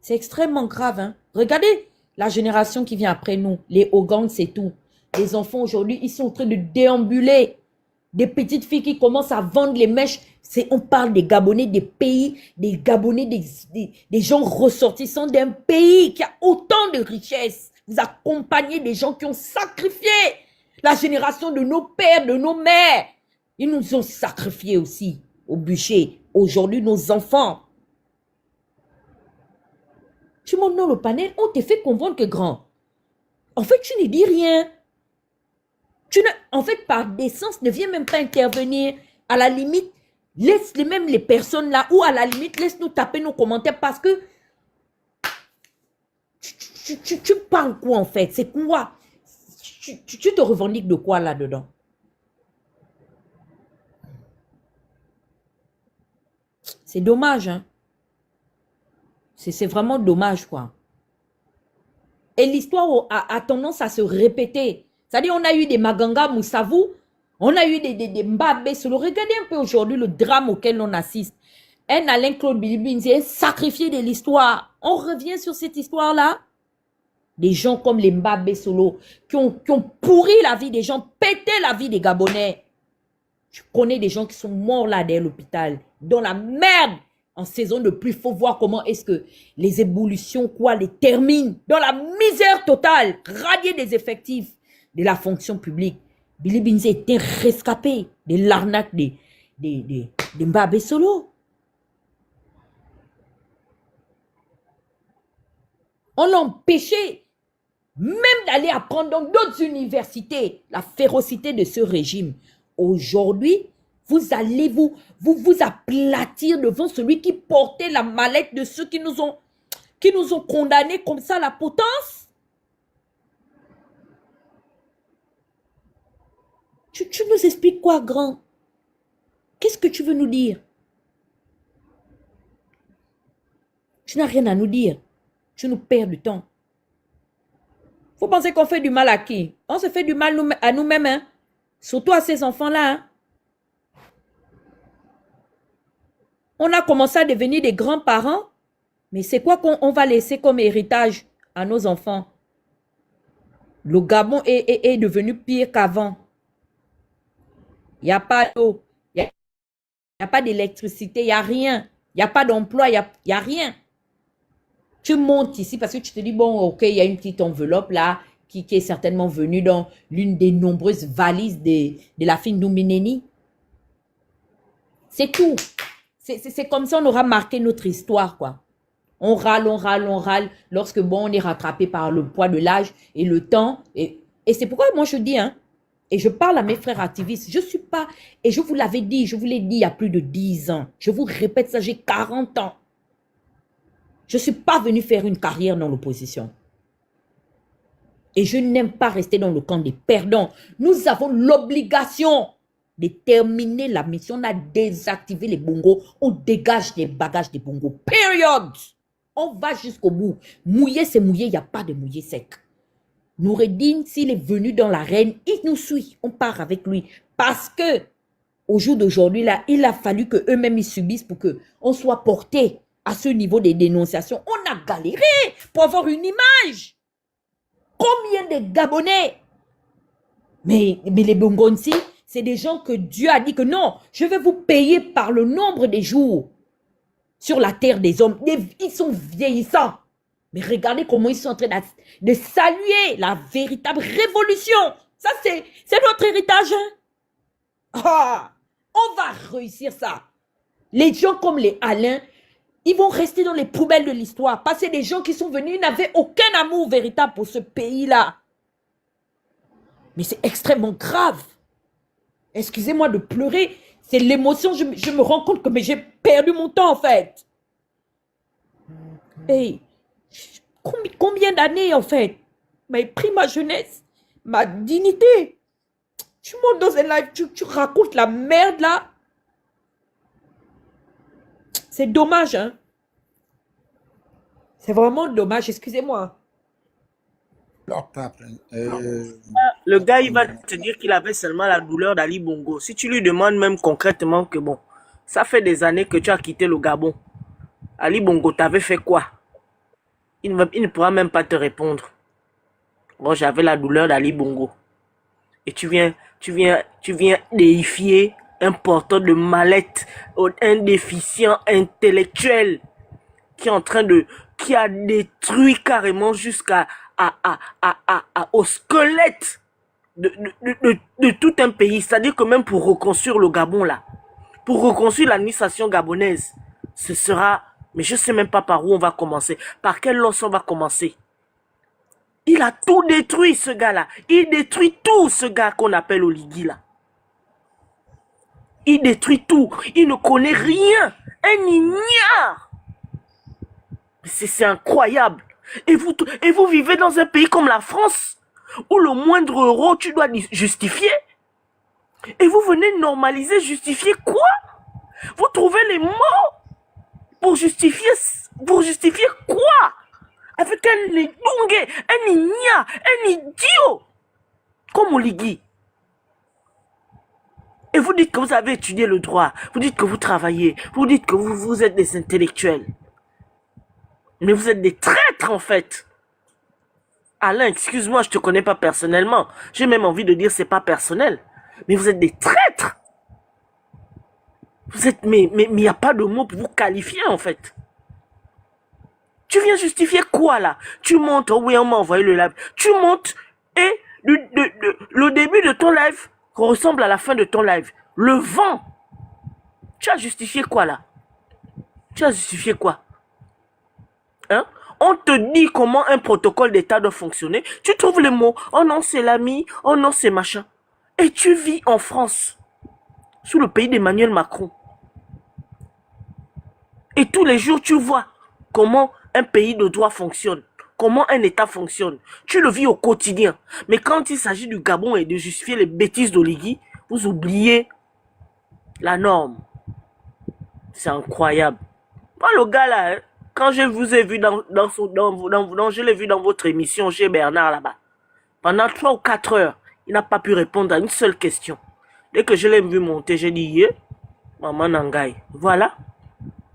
C'est extrêmement grave. Hein? Regardez la génération qui vient après nous. Les Ogangs, c'est tout. Les enfants aujourd'hui, ils sont en train de déambuler. Des petites filles qui commencent à vendre les mèches. On parle des Gabonais, des pays, des Gabonais, des gens ressortissants d'un pays qui a autant de richesses. Vous accompagnez des gens qui ont sacrifié la génération de nos pères, de nos mères. Ils nous ont sacrifiés aussi au bûcher. Aujourd'hui, nos enfants. Tu montes dans le panel, on te fait comprendre que grand. En fait, tu ne dis rien. En fait, par décence, ne viens même pas intervenir. À la limite, laisse même les personnes là, ou à la limite, laisse-nous taper nos commentaires parce que tu parles quoi en fait? C'est quoi? Tu te revendiques de quoi là-dedans? C'est dommage, hein? C'est vraiment dommage, quoi. Et l'histoire a tendance à se répéter. C'est-à-dire, on a eu des Maganga Moussavou, on a eu des Mbabé Solo. Regardez un peu aujourd'hui le drame auquel on assiste. Un Alain-Claude Bilibinzi est sacrifié de l'histoire. On revient sur cette histoire-là. Des gens comme les Mbabé Solo qui ont pourri la vie des gens, pété la vie des Gabonais. Je connais des gens qui sont morts là derrière l'hôpital, dans la merde. En saison de pluie, il faut voir comment est-ce que les ébullitions, les terminent. Dans la misère totale, radier des effectifs de la fonction publique. Billy Binze était rescapé de l'arnaque de Mbabé Solo. On l'a empêché même d'aller apprendre dans d'autres universités la férocité de ce régime. Aujourd'hui, vous allez vous aplatir devant celui qui portait la mallette de ceux qui nous ont condamnés comme ça à la potence. Tu nous expliques quoi, grand? Qu'est-ce que tu veux nous dire? Tu n'as rien à nous dire. Tu nous perds du temps. Vous pensez qu'on fait du mal à qui? On se fait du mal à nous-mêmes, hein? Surtout à ces enfants-là, hein? On a commencé à devenir des grands-parents. Mais c'est quoi qu'on va laisser comme héritage à nos enfants? Le Gabon est devenu pire qu'avant. Il n'y a pas d'eau, il n'y a pas d'électricité, il n'y a rien. Il n'y a pas d'emploi, il n'y a rien. Tu montes ici parce que tu te dis, bon, ok, il y a une petite enveloppe là qui est certainement venue dans l'une des nombreuses valises de la fine Doumbineni. C'est tout. C'est comme ça on aura marqué notre histoire, quoi. On râle. Lorsque, bon, on est rattrapé par le poids de l'âge et le temps. Et c'est pourquoi moi je dis, hein, et je parle à mes frères activistes, je suis pas, et je vous l'avais dit, je vous l'ai dit il y a plus de 10 ans. Je vous répète ça, j'ai 40 ans. Je ne suis pas venu faire une carrière dans l'opposition. Et je n'aime pas rester dans le camp des perdants. Nous avons l'obligation de terminer la mission. On a désactivé les bongos. On dégage les bagages des bongos. Période. On va jusqu'au bout. Mouiller, c'est mouiller. Il n'y a pas de mouiller sec. Noureddin, s'il est venu dans l'arène, il nous suit. On part avec lui. Parce que, au jour d'aujourd'hui, là, il a fallu qu'eux-mêmes ils subissent pour qu'on soit porté à ce niveau des dénonciations. On a galéré pour avoir une image. Combien de Gabonais? Mais les Bongonsi, c'est des gens que Dieu a dit que non, je vais vous payer par le nombre des jours sur la terre des hommes. Ils sont vieillissants. Mais regardez comment ils sont en train de saluer la véritable révolution. Ça, c'est notre héritage. Hein? Ah, on va réussir ça. Les gens comme les Alain, ils vont rester dans les poubelles de l'histoire. Parce que des gens qui sont venus, ils n'avaient aucun amour véritable pour ce pays-là. Mais c'est extrêmement grave. Excusez-moi de pleurer. C'est l'émotion. Je me rends compte que j'ai perdu mon temps, en fait. Hey, combien d'années, en fait, m'a pris ma jeunesse, ma dignité. Tu montes dans un live, tu racontes la merde, là. C'est dommage, hein. C'est vraiment dommage, excusez-moi. Le gars, il va te dire qu'il avait seulement la douleur d'Ali Bongo. Si tu lui demandes même concrètement que bon, ça fait des années que tu as quitté le Gabon. Ali Bongo, t'avais fait quoi? Il ne pourra même pas te répondre. Bon, j'avais la douleur d'Ali Bongo. Et tu viens déifier un porteur de mallette, un déficient intellectuel qui est en train qui a détruit carrément jusqu'à au squelette de tout un pays. C'est-à-dire que même pour reconstruire le Gabon là, pour reconstruire l'administration gabonaise, ce sera, mais je ne sais même pas par où on va commencer, par quel os on va commencer. Il a tout détruit, ce gars-là. Il détruit tout, ce gars qu'on appelle Oligui là. Il détruit tout. Il ne connaît rien. Un ignare. C'est incroyable. Et vous vivez dans un pays comme la France, où le moindre euro, tu dois justifier. Et vous venez normaliser, justifier quoi? Vous trouvez les mots pour justifier quoi? Avec un lidungue, un igna, un idiot, comme Oligui. Et vous dites que vous avez étudié le droit, vous dites que vous travaillez, vous dites que vous êtes des intellectuels. Mais vous êtes des traîtres en fait. Alain, excuse-moi, je te connais pas personnellement. J'ai même envie de dire c'est pas personnel. Mais vous êtes des traîtres. Vous êtes, mais il n'y a pas de mot pour vous qualifier en fait. Tu viens justifier quoi là? Tu montes, oh oui, on m'a envoyé le live. Tu montes et le début de ton live ressemble à la fin de ton live. Le vent. Tu as justifié quoi là? Tu as justifié quoi? Hein? On te dit comment un protocole d'État doit fonctionner. Tu trouves les mots. Oh non, c'est l'ami. Oh non, c'est machin. Et tu vis en France, sous le pays d'Emmanuel Macron. Et tous les jours, tu vois comment un pays de droit fonctionne. Comment un État fonctionne. Tu le vis au quotidien. Mais quand il s'agit du Gabon et de justifier les bêtises d'Oligui, vous oubliez la norme. C'est incroyable. Moi, le gars là, hein, quand je vous ai vu je l'ai vu dans votre émission chez Bernard là-bas, pendant 3 ou 4 heures, il n'a pas pu répondre à une seule question. Dès que je l'ai vu monter, j'ai dit, maman Nangaï, voilà.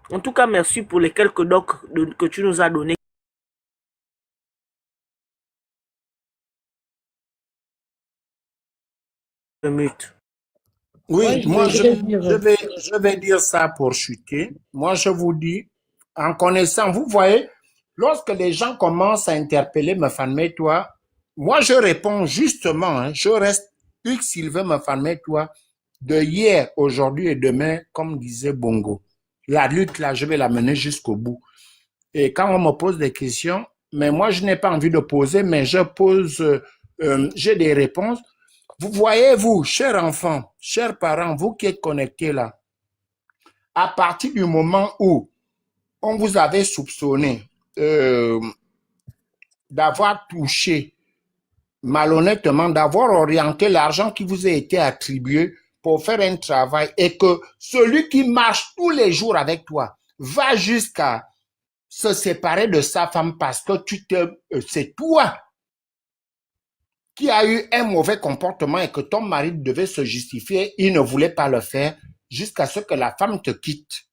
En tout cas, merci pour les quelques docs que tu nous as donnés. Oui, moi je vais dire ça pour chuter. Moi je vous dis, en connaissant, vous voyez, lorsque les gens commencent à interpeller me farmer toi, moi je réponds justement, hein, je reste Hugues Sylvain me farmer toi, de hier, aujourd'hui et demain, comme disait Bongo. La lutte là, je vais la mener jusqu'au bout. Et quand on me pose des questions, mais moi je n'ai pas envie de poser, mais je pose, j'ai des réponses. Vous voyez, vous, chers enfants, chers parents, vous qui êtes connectés là, à partir du moment où on vous avait soupçonné d'avoir touché malhonnêtement, d'avoir orienté l'argent qui vous a été attribué pour faire un travail et que celui qui marche tous les jours avec toi va jusqu'à se séparer de sa femme parce que c'est toi qui a eu un mauvais comportement et que ton mari devait se justifier, il ne voulait pas le faire jusqu'à ce que la femme te quitte.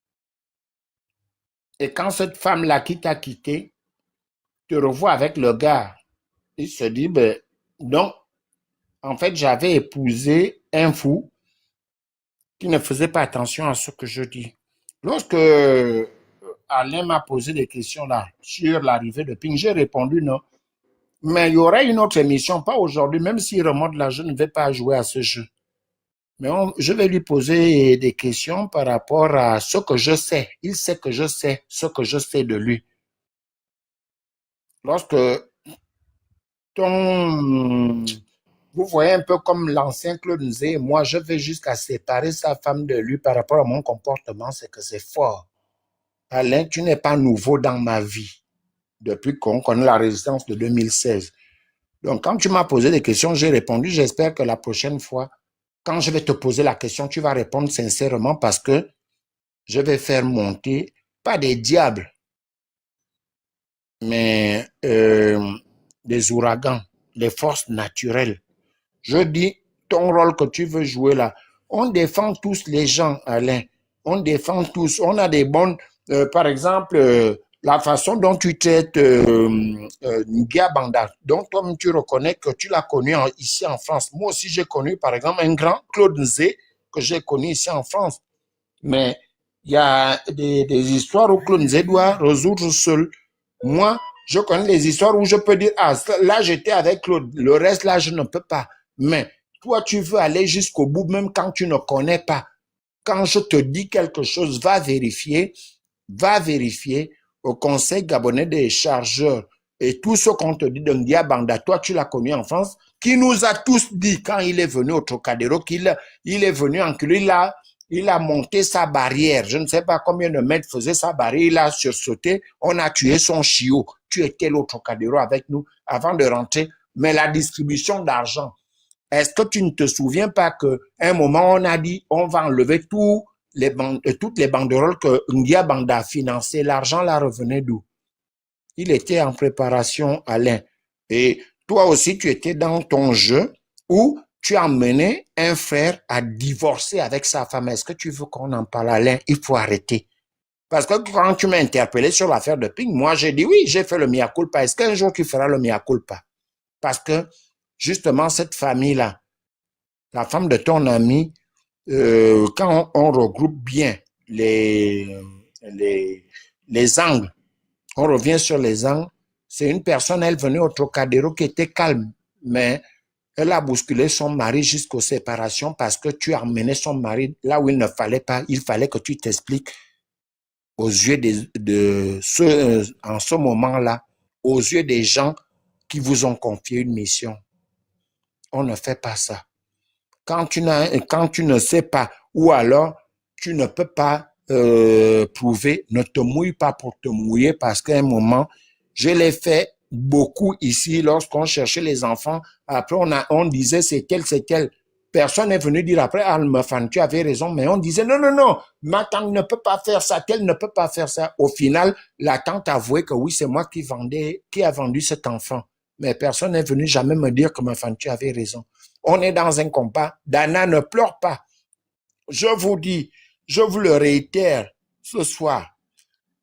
Et quand cette femme-là qui t'a quitté, te revoit avec le gars, il se dit, ben, donc, en fait, j'avais épousé un fou qui ne faisait pas attention à ce que je dis. Lorsque Alain m'a posé des questions là sur l'arrivée de Ping, j'ai répondu non. Mais il y aurait une autre émission, pas aujourd'hui, même s'il remonte là, je ne vais pas jouer à ce jeu. Mais je vais lui poser des questions par rapport à ce que je sais. Il sait que je sais ce que je sais de lui. Lorsque vous voyez un peu comme l'ancien Claude Nzé, moi je vais jusqu'à séparer sa femme de lui par rapport à mon comportement, c'est que c'est fort. Alain, tu n'es pas nouveau dans ma vie depuis qu'on connaît la résistance de 2016. Donc, quand tu m'as posé des questions, j'ai répondu. J'espère que la prochaine fois, quand je vais te poser la question, tu vas répondre sincèrement parce que je vais faire monter, pas des diables, mais des ouragans, les forces naturelles. Je dis, ton rôle que tu veux jouer là, on défend tous les gens, Alain. On défend tous. On a des bonnes, par exemple, la façon dont tu traites Ngia Banda, dont toi tu reconnais que tu l'as connu ici en France. Moi aussi, j'ai connu, par exemple, un grand Claude Nzé que j'ai connu ici en France. Mais il y a des histoires où Claude Nzé doit résoudre seul. Moi, je connais les histoires où je peux dire, ah, là, j'étais avec Claude. Le reste, là, je ne peux pas. Mais toi, tu veux aller jusqu'au bout, même quand tu ne connais pas. Quand je te dis quelque chose, va vérifier au Conseil gabonais des chargeurs et tout ce qu'on te dit de Ngia Banda, toi, tu l'as connu en France, qui nous a tous dit quand il est venu au Trocadéro qu'il est venu en culé, il a monté sa barrière. Je ne sais pas combien de mètres faisait sa barrière, il a sursauté, on a tué son chiot. Tu étais au Trocadéro avec nous avant de rentrer, mais la distribution d'argent, est-ce que tu ne te souviens pas qu'à un moment, on a dit, on va enlever toutes les banderoles que Ngia Banda a financées, l'argent là revenait d'où? Il était en préparation, Alain. Et toi aussi, tu étais dans ton jeu où tu as mené un frère à divorcer avec sa femme. Est-ce que tu veux qu'on en parle, Alain? Il faut arrêter. Parce que quand tu m'as interpellé sur l'affaire de Ping, moi j'ai dit oui, j'ai fait le mea culpa. Est-ce qu'un jour tu feras le mea culpa? Parce que justement, cette famille-là, la femme de ton ami, quand on regroupe bien les angles, on revient sur les angles, c'est une personne, elle venait au Trocadéro qui était calme, mais elle a bousculé son mari jusqu'aux séparations parce que tu as emmené son mari là où il ne fallait pas. Il fallait que tu t'expliques aux yeux de ceux, en ce moment-là, aux yeux des gens qui vous ont confié une mission. On ne fait pas ça. Quand tu ne sais pas, ou alors tu ne peux pas prouver, ne te mouille pas pour te mouiller parce qu'à un moment, je l'ai fait beaucoup ici lorsqu'on cherchait les enfants. Après, on disait c'est tel. Personne n'est venu dire après, Almefan, tu avais raison, mais on disait non, ma tante ne peut pas faire ça, tel ne peut pas faire ça. Au final, la tante avouait que oui, c'est moi qui a vendu cet enfant. Mais personne n'est venu jamais me dire que ma femme, tu avais raison. On est dans un combat. Dana, ne pleure pas. Je vous dis, je vous le réitère ce soir.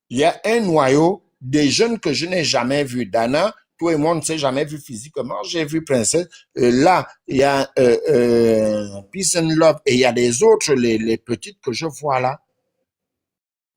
Il y a un noyau des jeunes que je n'ai jamais vu. Dana, toi et moi, on ne s'est jamais vu physiquement. J'ai vu Princesse. Là, il y a Peace and Love et il y a des autres, les petites que je vois là.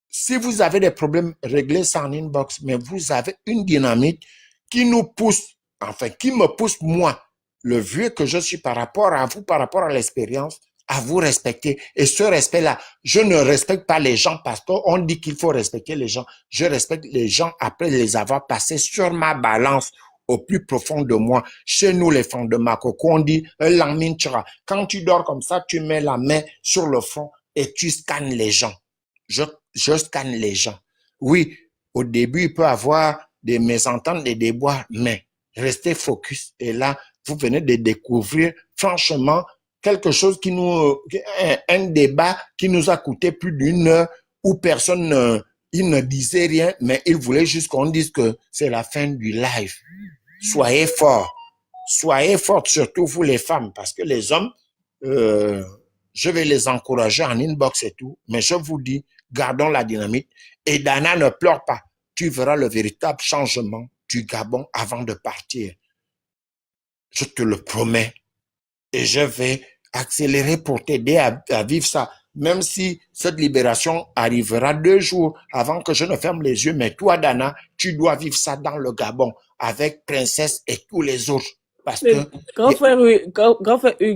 Si vous avez des problèmes, réglez ça en inbox. Mais vous avez une dynamique qui nous pousse, enfin, qui me pousse, moi, le vieux que je suis par rapport à vous, par rapport à l'expérience, à vous respecter. Et ce respect-là, je ne respecte pas les gens parce qu'on dit qu'il faut respecter les gens. Je respecte les gens après les avoir passés sur ma balance au plus profond de moi. Chez nous, les femmes de Makoko, on dit un lamine chira. Quand tu dors comme ça, tu mets la main sur le front et tu scannes les gens. Je scanne les gens. Oui, au début, il peut y avoir des mésententes, des déboires, mais restez focus. Et là, vous venez de découvrir, franchement, quelque chose qui un débat qui nous a coûté plus d'une heure où personne, il ne disait rien, mais il voulait juste qu'on dise que c'est la fin du live. Soyez forts. Soyez fortes, surtout vous les femmes, parce que les hommes, je vais les encourager en inbox et tout, mais je vous dis, gardons la dynamique. Et Dana, ne pleure pas. Tu verras le véritable changement du Gabon avant de partir. Je te le promets. Et je vais accélérer pour t'aider à vivre ça. Même si cette libération arrivera 2 jours avant que je ne ferme les yeux. Mais toi, Dana, tu dois vivre ça dans le Gabon avec Princesse et tous les autres. Parce que... Grand frère,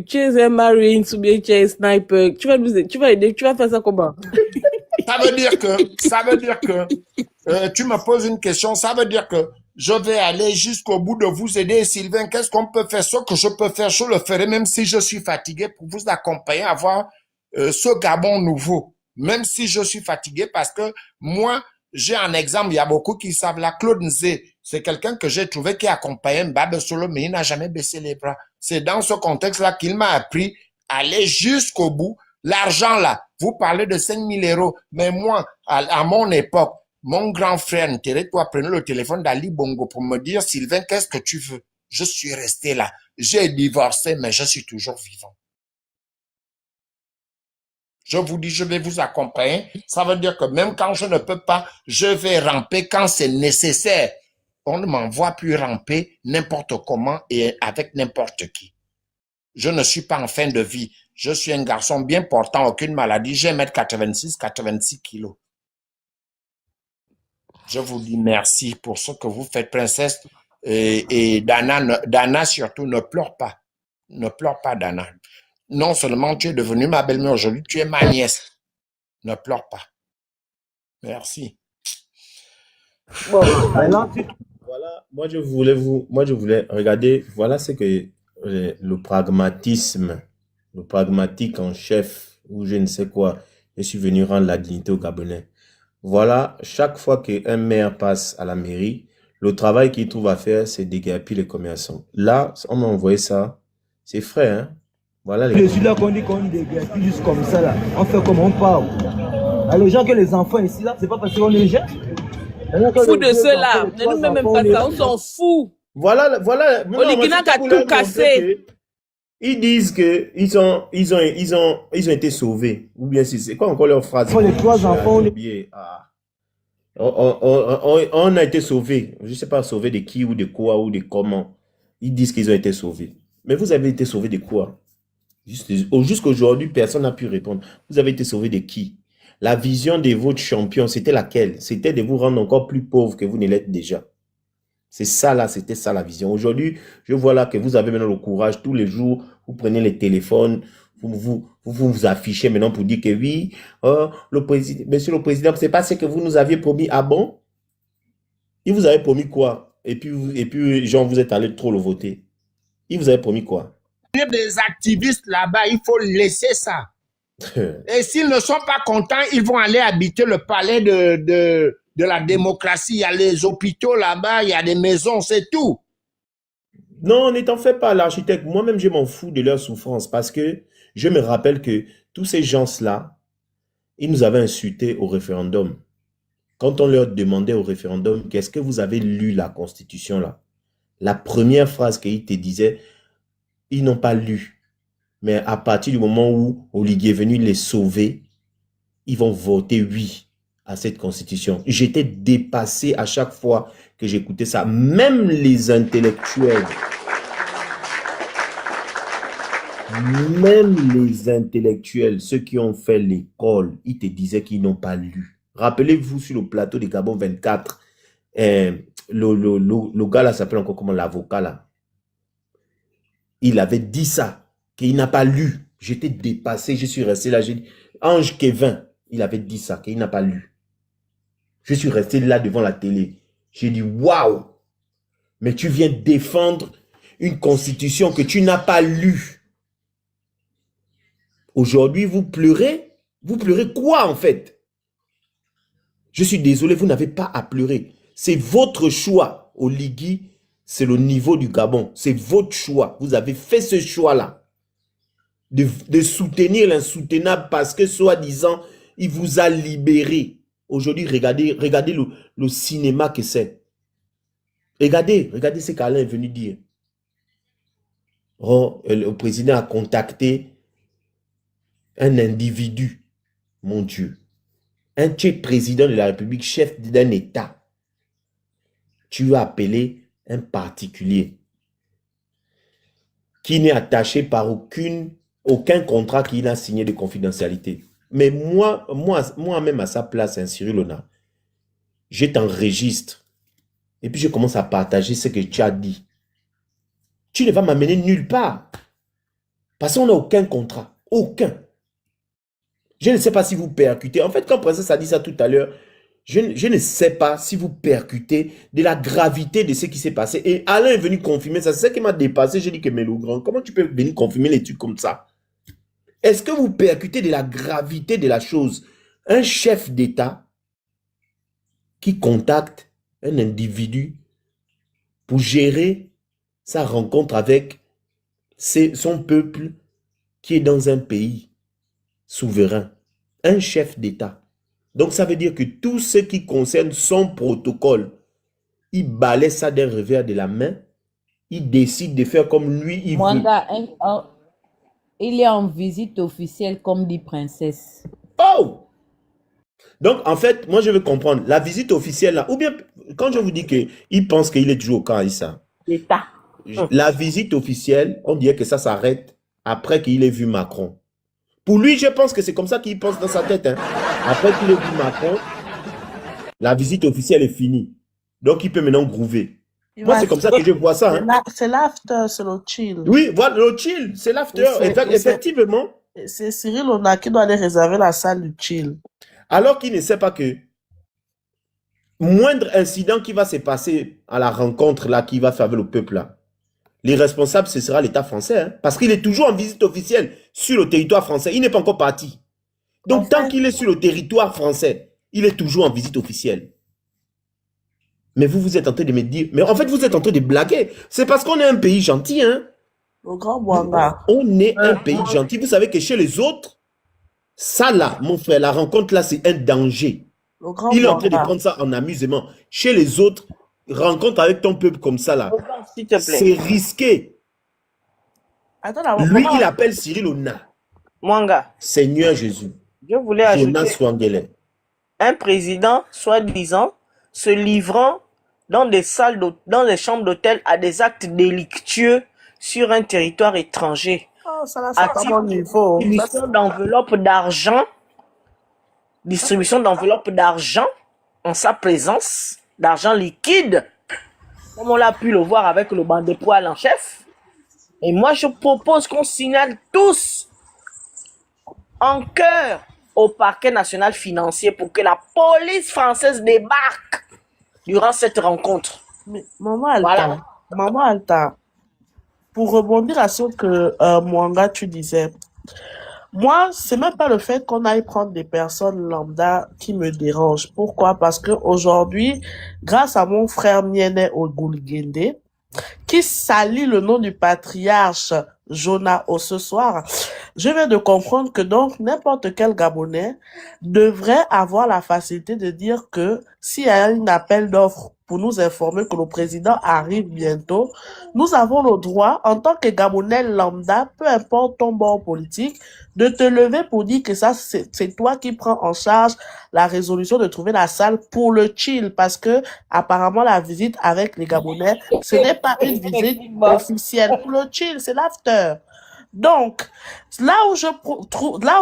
tu es un marine ou bien tu es un sniper. Tu vas aider, tu vas faire ça comment? Ça veut dire que tu me poses une question, ça veut dire que je vais aller jusqu'au bout de vous aider. Sylvain, qu'est-ce qu'on peut faire? Ce que je peux faire, je le ferai même si je suis fatigué pour vous accompagner à voir ce Gabon nouveau. Même si je suis fatigué parce que moi, j'ai un exemple, il y a beaucoup qui savent, la Claude Nzé, c'est quelqu'un que j'ai trouvé qui accompagnait Mbabe Solo, mais il n'a jamais baissé les bras. C'est dans ce contexte-là qu'il m'a appris à aller jusqu'au bout. L'argent là, vous parlez de 5 000 €, mais moi, à mon époque, mon grand frère, toi, prenez le téléphone d'Ali Bongo pour me dire, Sylvain, qu'est-ce que tu veux? Je suis resté là. J'ai divorcé, mais je suis toujours vivant. Je vous dis, je vais vous accompagner. Ça veut dire que même quand je ne peux pas, je vais ramper quand c'est nécessaire. On ne m'envoie plus ramper n'importe comment et avec n'importe qui. Je ne suis pas en fin de vie. Je suis un garçon bien portant, aucune maladie. J'ai 1m86, 86 kilos. Je vous dis merci pour ce que vous faites, Princesse. Et Dana surtout, ne pleure pas. Ne pleure pas, Dana. Non seulement tu es devenue ma belle-mère aujourd'hui, tu es ma nièce. Ne pleure pas. Merci. Bon, voilà, moi je voulais regarder, voilà ce que le pragmatisme, le pragmatique en chef, ou je ne sais quoi, je suis venu rendre la dignité aux Gabonais. Voilà, chaque fois qu'un maire passe à la mairie, le travail qu'il trouve à faire, c'est déguerpir les commerçants. Là, on m'a envoyé ça, c'est frais, hein. Voilà les... Je suis là qu'on dit qu'on déguerpit juste comme ça, là. On fait comme on parle. Alors, les gens que les enfants ici, là, c'est pas parce qu'on les jette. Fou de ceux-là, ne nous mets même pas ça, on s'en fout. Voilà. Oligina qui a tout cassé. Ils disent que ils ont été sauvés. Ou bien c'est quoi encore leur phrase? Pour les 3 enfants, on a été sauvés. Je ne sais pas sauvés de qui ou de quoi ou de comment. Ils disent qu'ils ont été sauvés. Mais vous avez été sauvés de quoi? Jusqu'aujourd'hui, personne n'a pu répondre. Vous avez été sauvés de qui? La vision de votre champion, c'était laquelle? C'était de vous rendre encore plus pauvre que vous ne l'êtes déjà. C'est ça là, c'était ça la vision. Aujourd'hui, je vois là que vous avez maintenant le courage, tous les jours, vous prenez les téléphones, vous affichez maintenant pour dire que oui, monsieur le président, c'est pas ce que vous nous aviez promis. Ah bon? Il vous avait promis quoi? Et puis, genre, vous êtes allé trop le voter. Il vous avait promis quoi? Des activistes là-bas, il faut laisser ça. Et s'ils ne sont pas contents, ils vont aller habiter le palais de la démocratie. Il y a les hôpitaux là-bas, il y a des maisons, c'est tout. Non, ne t'en fais pas, l'architecte. Moi-même, je m'en fous de leur souffrance parce que je me rappelle que tous ces gens-là, ils nous avaient insultés au référendum. Quand on leur demandait au référendum, qu'est-ce que vous avez lu la Constitution là? La première phrase qu'ils te disaient, ils n'ont pas lu. Mais à partir du moment où Oligui est venu les sauver, ils vont voter oui. à cette constitution. J'étais dépassé à chaque fois que j'écoutais ça. Même les intellectuels, ceux qui ont fait l'école, ils te disaient qu'ils n'ont pas lu. Rappelez-vous sur le plateau de Gabon 24, le gars là s'appelle encore comment, l'avocat là. Il avait dit ça, qu'il n'a pas lu. J'étais dépassé, je suis resté là, j'ai dit, Ange Kevin, il avait dit ça, qu'il n'a pas lu. Je suis resté là devant la télé. J'ai dit, waouh, mais tu viens défendre une constitution que tu n'as pas lue. Aujourd'hui, vous pleurez quoi en fait? Je suis désolé, vous n'avez pas à pleurer. C'est votre choix. Oligui, c'est le niveau du Gabon. C'est votre choix. Vous avez fait ce choix-là. De soutenir l'insoutenable parce que, soi-disant, il vous a libéré. Aujourd'hui, regardez le cinéma que c'est. Regardez ce qu'Alain est venu dire. Oh, le président a contacté un individu, mon Dieu. Tu es président de la République, chef d'un État. Tu as appelé un particulier qui n'est attaché par aucun contrat qu'il a signé de confidentialité. Mais moi-même à sa place, hein, Cyril Ona, je t'enregistre et puis je commence à partager ce que tu as dit. Tu ne vas m'amener nulle part. Parce qu'on n'a aucun contrat. Aucun. Je ne sais pas si vous percutez. En fait, quand Princesse a dit ça tout à l'heure, je ne sais pas si vous percutez de la gravité de ce qui s'est passé. Et Alain est venu confirmer ça. C'est ce qui m'a dépassé. J'ai dit que mais le grand, comment tu peux venir confirmer les trucs comme ça? Est-ce que vous percutez de la gravité de la chose? Un chef d'État qui contacte un individu pour gérer sa rencontre avec son peuple qui est dans un pays souverain. Un chef d'État. Donc ça veut dire que tout ce qui concerne son protocole, il balaie ça d'un revers de la main, il décide de faire comme lui, il veut. Il est en visite officielle, comme dit Princesse. Oh! Donc, en fait, moi, je veux comprendre. La visite officielle, là, ou bien, quand je vous dis qu'il pense qu'il est toujours au camp Issa, la visite officielle, on dirait que ça s'arrête après qu'il ait vu Macron. Pour lui, je pense que c'est comme ça qu'il pense dans sa tête. Hein. Après qu'il ait vu Macron, la visite officielle est finie. Donc, il peut maintenant groover. Moi, c'est comme ça que je vois ça. Hein. C'est l'after, c'est le chill. Oui, voilà, le chill, c'est l'after. Effectivement. C'est Cyril Ona qui doit aller réserver la salle du chill. Alors qu'il ne sait pas que moindre incident qui va se passer à la rencontre là, qui va faire avec le peuple là, les responsables, ce sera l'État français. Hein, parce qu'il est toujours en visite officielle sur le territoire français. Il n'est pas encore parti. Donc, tant qu'il est sur le territoire français, il est toujours en visite officielle. Mais vous êtes en train de me dire... Mais en fait, vous êtes en train de blaguer. C'est parce qu'on est un pays gentil, hein. Le grand Mwanga. On est un pays gentil. Vous savez que chez les autres, ça là, mon frère, la rencontre là, c'est un danger. Il est en train de prendre ça en amusement. Chez les autres, rencontre avec ton peuple comme ça là, c'est risqué. Attends, lui, il appelle Cyril Ona. Mwanga. Seigneur Jésus. Je voulais ajouter un président, soi-disant, se livrant dans des salles, dans les chambres d'hôtel à des actes délictueux sur un territoire étranger. Oh, ça là, c'est pas bon niveau. Distribution d'enveloppes d'argent en sa présence, d'argent liquide, comme on l'a pu le voir avec le banc de poils en chef. Et moi, je propose qu'on signale tous en chœur au parquet national financier pour que la police française débarque durant cette rencontre. Mais Maman Alta, pour rebondir à ce que Mwanga, tu disais, moi, c'est même pas le fait qu'on aille prendre des personnes lambda qui me dérangent. Pourquoi? Parce que aujourd'hui, grâce à mon frère Miene Ogulgende, qui salit le nom du patriarche Jonah ce soir, je viens de comprendre que donc n'importe quel Gabonais devrait avoir la facilité de dire que s'il y a un appel d'offres pour nous informer que le président arrive bientôt. Nous avons le droit, en tant que Gabonais lambda, peu importe ton bord politique, de te lever pour dire que ça, c'est toi qui prends en charge la résolution de trouver la salle pour le chill, parce que apparemment la visite avec les Gabonais, ce n'est pas une visite officielle pour le chill, c'est l'after. Donc, là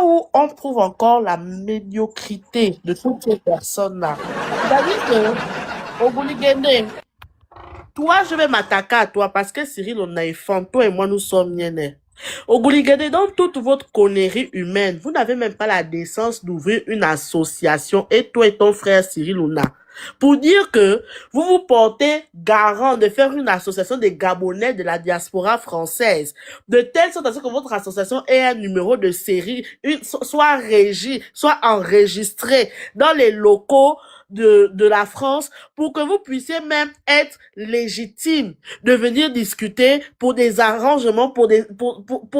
où on prouve encore la médiocrité de toutes ces personnes-là, c'est-à-dire que, au Bouligende, toi, je vais m'attaquer à toi parce que Cyril, on a fan, toi et moi, nous sommes miennais. Au Gouligade, dans toute votre connerie humaine, vous n'avez même pas la décence d'ouvrir une association, et toi et ton frère Cyril Luna, pour dire que vous vous portez garant de faire une association des Gabonais de la diaspora française, de telle sorte à ce que votre association ait un numéro de série, soit régie, soit enregistrée dans les locaux de la France, pour que vous puissiez même être légitime de venir discuter pour des arrangements, pour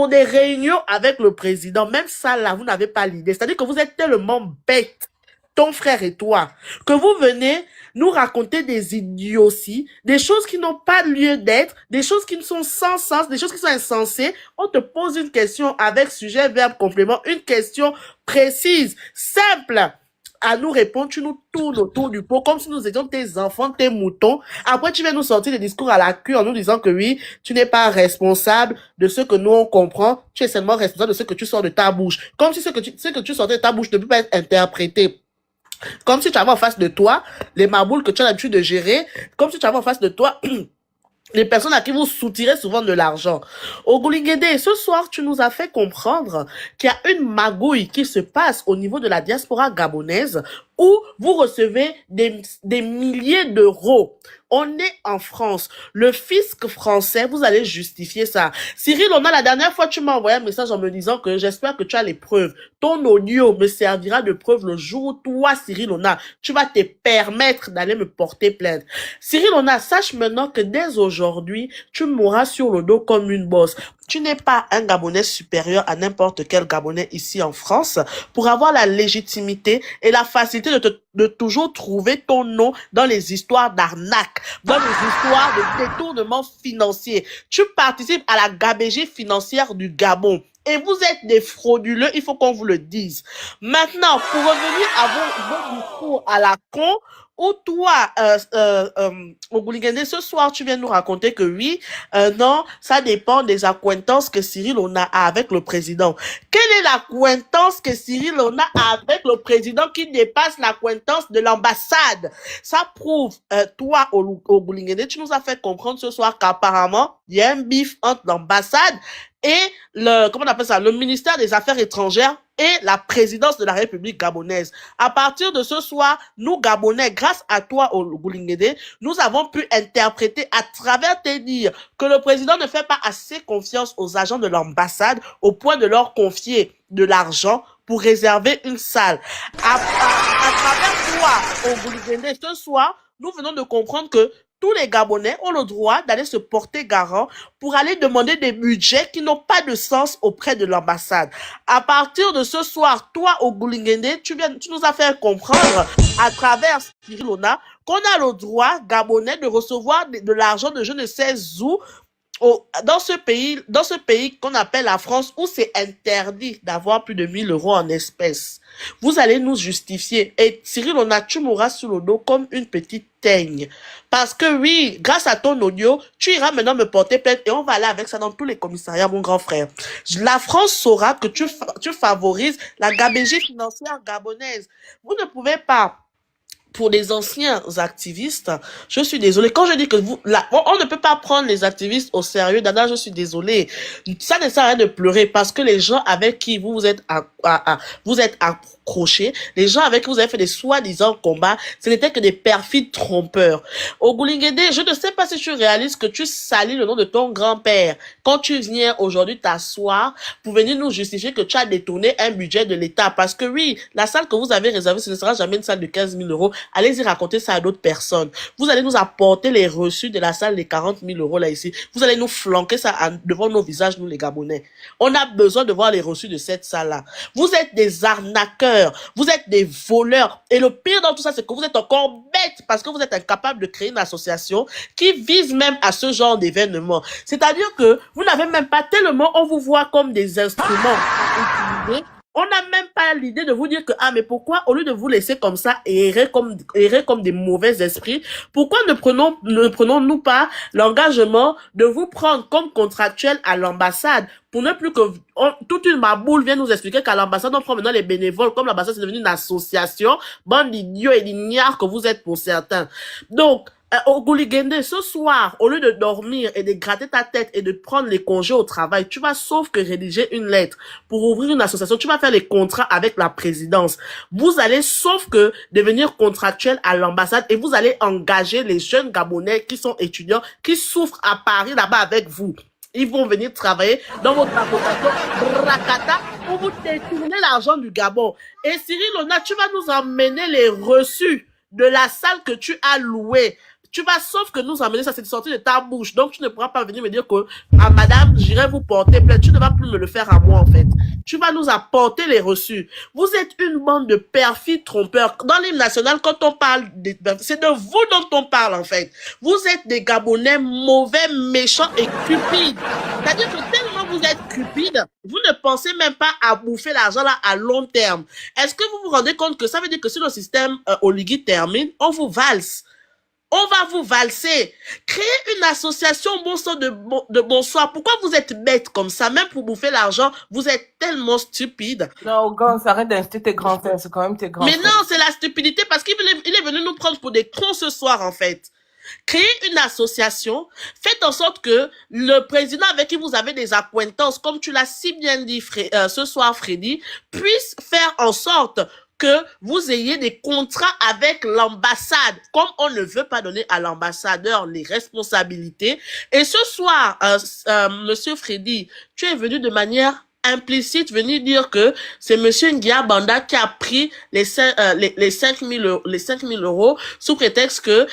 des réunions avec le président. Même ça, là, vous n'avez pas l'idée. C'est-à-dire que vous êtes tellement bête, ton frère et toi, que vous venez nous raconter des idioties, des choses qui n'ont pas lieu d'être, des choses qui ne sont sans sens, des choses qui sont insensées. On te pose une question avec sujet, verbe, complément, une question précise, simple à nous répondre, tu nous tournes autour du pot comme si nous étions tes enfants, tes moutons. Après, tu viens nous sortir des discours à la queue en nous disant que oui, tu n'es pas responsable de ce que nous on comprend, tu es seulement responsable de ce que tu sors de ta bouche. Comme si ce que tu sortais de ta bouche ne peut pas être interprété. Comme si tu avais en face de toi les marboules que tu as l'habitude de gérer, comme si tu avais en face de toi les personnes à qui vous soutirez souvent de l'argent. Au Gouligede, ce soir, tu nous as fait comprendre qu'il y a une magouille qui se passe au niveau de la diaspora gabonaise où vous recevez des milliers d'euros. On est en France. Le fisc français, vous allez justifier ça. Cyril, la dernière fois, tu m'as envoyé un message en me disant que j'espère que tu as les preuves. Ton audio me servira de preuve le jour où toi, Cyril, tu vas te permettre d'aller me porter plainte. Cyril, sache maintenant que dès aujourd'hui, tu mourras sur le dos comme une bosse. Tu n'es pas un Gabonais supérieur à n'importe quel Gabonais ici en France pour avoir la légitimité et la facilité de toujours trouver ton nom dans les histoires d'arnaque, dans les histoires de détournement financier. Tu participes à la gabégie financière du Gabon. Et vous êtes des frauduleux, il faut qu'on vous le dise. Maintenant, pour revenir à vos discours à la con, ou toi, au Gouligende, ce soir, tu viens nous raconter que oui, non, ça dépend des accointances que Cyril a avec le président. Quelle est l'accointance que Cyril a avec le président qui dépasse l'accointance de l'ambassade? Ça prouve, toi, au Gouligende, tu nous as fait comprendre ce soir qu'apparemment, il y a un bif entre l'ambassade et le ministère des Affaires étrangères et la présidence de la République gabonaise. À partir de ce soir, nous Gabonais, grâce à toi au Gouligende, nous avons pu interpréter à travers tes dires que le président ne fait pas assez confiance aux agents de l'ambassade au point de leur confier de l'argent pour réserver une salle. À travers toi au Gouligende, ce soir, nous venons de comprendre que tous les Gabonais ont le droit d'aller se porter garant pour aller demander des budgets qui n'ont pas de sens auprès de l'ambassade. À partir de ce soir, toi, au Gouligende, tu nous as fait comprendre à travers Cyril qu'on a le droit, Gabonais, de recevoir de l'argent de je ne sais où dans ce pays qu'on appelle la France, où c'est interdit d'avoir plus de 1000 euros en espèces. Vous allez nous justifier. Et Cyril, tu mourras sur le dos comme une petite teigne. Parce que oui, grâce à ton audio, tu iras maintenant me porter plainte et on va aller avec ça dans tous les commissariats, mon grand frère. La France saura que tu favorises la gabégie financière gabonaise. Vous ne pouvez pas. Pour les anciens activistes, je suis désolée. Quand je dis que on ne peut pas prendre les activistes au sérieux, Dada, je suis désolée. Ça ne sert à rien de pleurer parce que les gens avec qui vous êtes accrochés, les gens avec qui vous avez fait des soi-disant combats, ce n'étaient que des perfides trompeurs. Au Gouligende, je ne sais pas si tu réalises que tu salis le nom de ton grand-père quand tu viens aujourd'hui t'asseoir pour venir nous justifier que tu as détourné un budget de l'État. Parce que oui, la salle que vous avez réservée, ce ne sera jamais une salle de 15 000 euros. allez-y raconter ça à d'autres personnes. Vous allez nous apporter les reçus de la salle des 40 000 euros là ici. Vous allez nous flanquer ça devant nos visages, nous les Gabonais. On a besoin de voir les reçus de cette salle-là. Vous êtes des arnaqueurs, vous êtes des voleurs. Et le pire dans tout ça, c'est que vous êtes encore bêtes parce que vous êtes incapables de créer une association qui vise même à ce genre d'événement. C'est-à-dire que vous n'avez même pas tellement, on vous voit comme des instruments à utiliser. On n'a même pas l'idée de vous dire que, ah, mais pourquoi, au lieu de vous laisser comme ça, errer comme des mauvais esprits, pourquoi ne prenons-nous pas l'engagement de vous prendre comme contractuel à l'ambassade pour ne plus que toute une maboule vienne nous expliquer qu'à l'ambassade, on prend maintenant les bénévoles, comme l'ambassade c'est devenu une association, bande d'idiots et d'ignares que vous êtes pour certains. Donc, au Gouligende, ce soir, au lieu de dormir et de gratter ta tête et de prendre les congés au travail, tu vas sauf que rédiger une lettre pour ouvrir une association, tu vas faire les contrats avec la présidence. Vous allez sauf que devenir contractuel à l'ambassade et vous allez engager les jeunes Gabonais qui sont étudiants, qui souffrent à Paris là-bas avec vous. Ils vont venir travailler dans votre association Rakata pour vous détourner l'argent du Gabon. Et Cyril Ona, tu vas nous emmener les reçus de la salle que tu as louée. Tu vas sauf que nous emmener ça, c'est sorti de ta bouche. Donc, tu ne pourras pas venir me dire que, ah, madame, j'irai vous porter plainte. Tu ne vas plus me le faire à moi, en fait. Tu vas nous apporter les reçus. Vous êtes une bande de perfides trompeurs. Dans l'hymne national, quand on parle c'est de vous dont on parle, en fait. Vous êtes des Gabonais mauvais, méchants et cupides. C'est-à-dire que tellement vous êtes cupides, vous ne pensez même pas à bouffer l'argent là à long terme. Est-ce que vous vous rendez compte que ça veut dire que si le système Oligui termine, on vous valse? On va vous valser. Créez une association bon sang de bonsoir. Pourquoi vous êtes bêtes comme ça? Même pour bouffer l'argent, vous êtes tellement stupides. Non, Gans, arrête d'insulter tes grands frères. C'est quand même tes grands frères. Mais non, c'est la stupidité parce qu'il est venu nous prendre pour des cons ce soir, en fait. Créez une association. Faites en sorte que le président avec qui vous avez des accointances, comme tu l'as si bien dit ce soir, Freddy, puisse faire en sorte que vous ayez des contrats avec l'ambassade, comme on ne veut pas donner à l'ambassadeur les responsabilités. Et ce soir, Monsieur Freddy, tu es venu de manière implicite venir dire que c'est Monsieur Nguia Banda qui a pris les 5 000 euros sous prétexte que,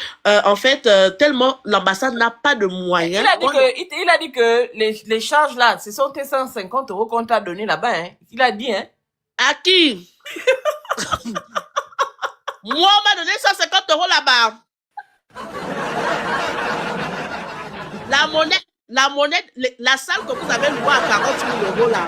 en fait, tellement l'ambassade n'a pas de moyens. Il a dit que les charges là, ce sont tes 150 euros qu'on t'a donné là-bas, hein. Il a dit, hein. À qui? Moi, on m'a donné 150 euros là-bas. La salle que vous avez louée à 40 000 euros là.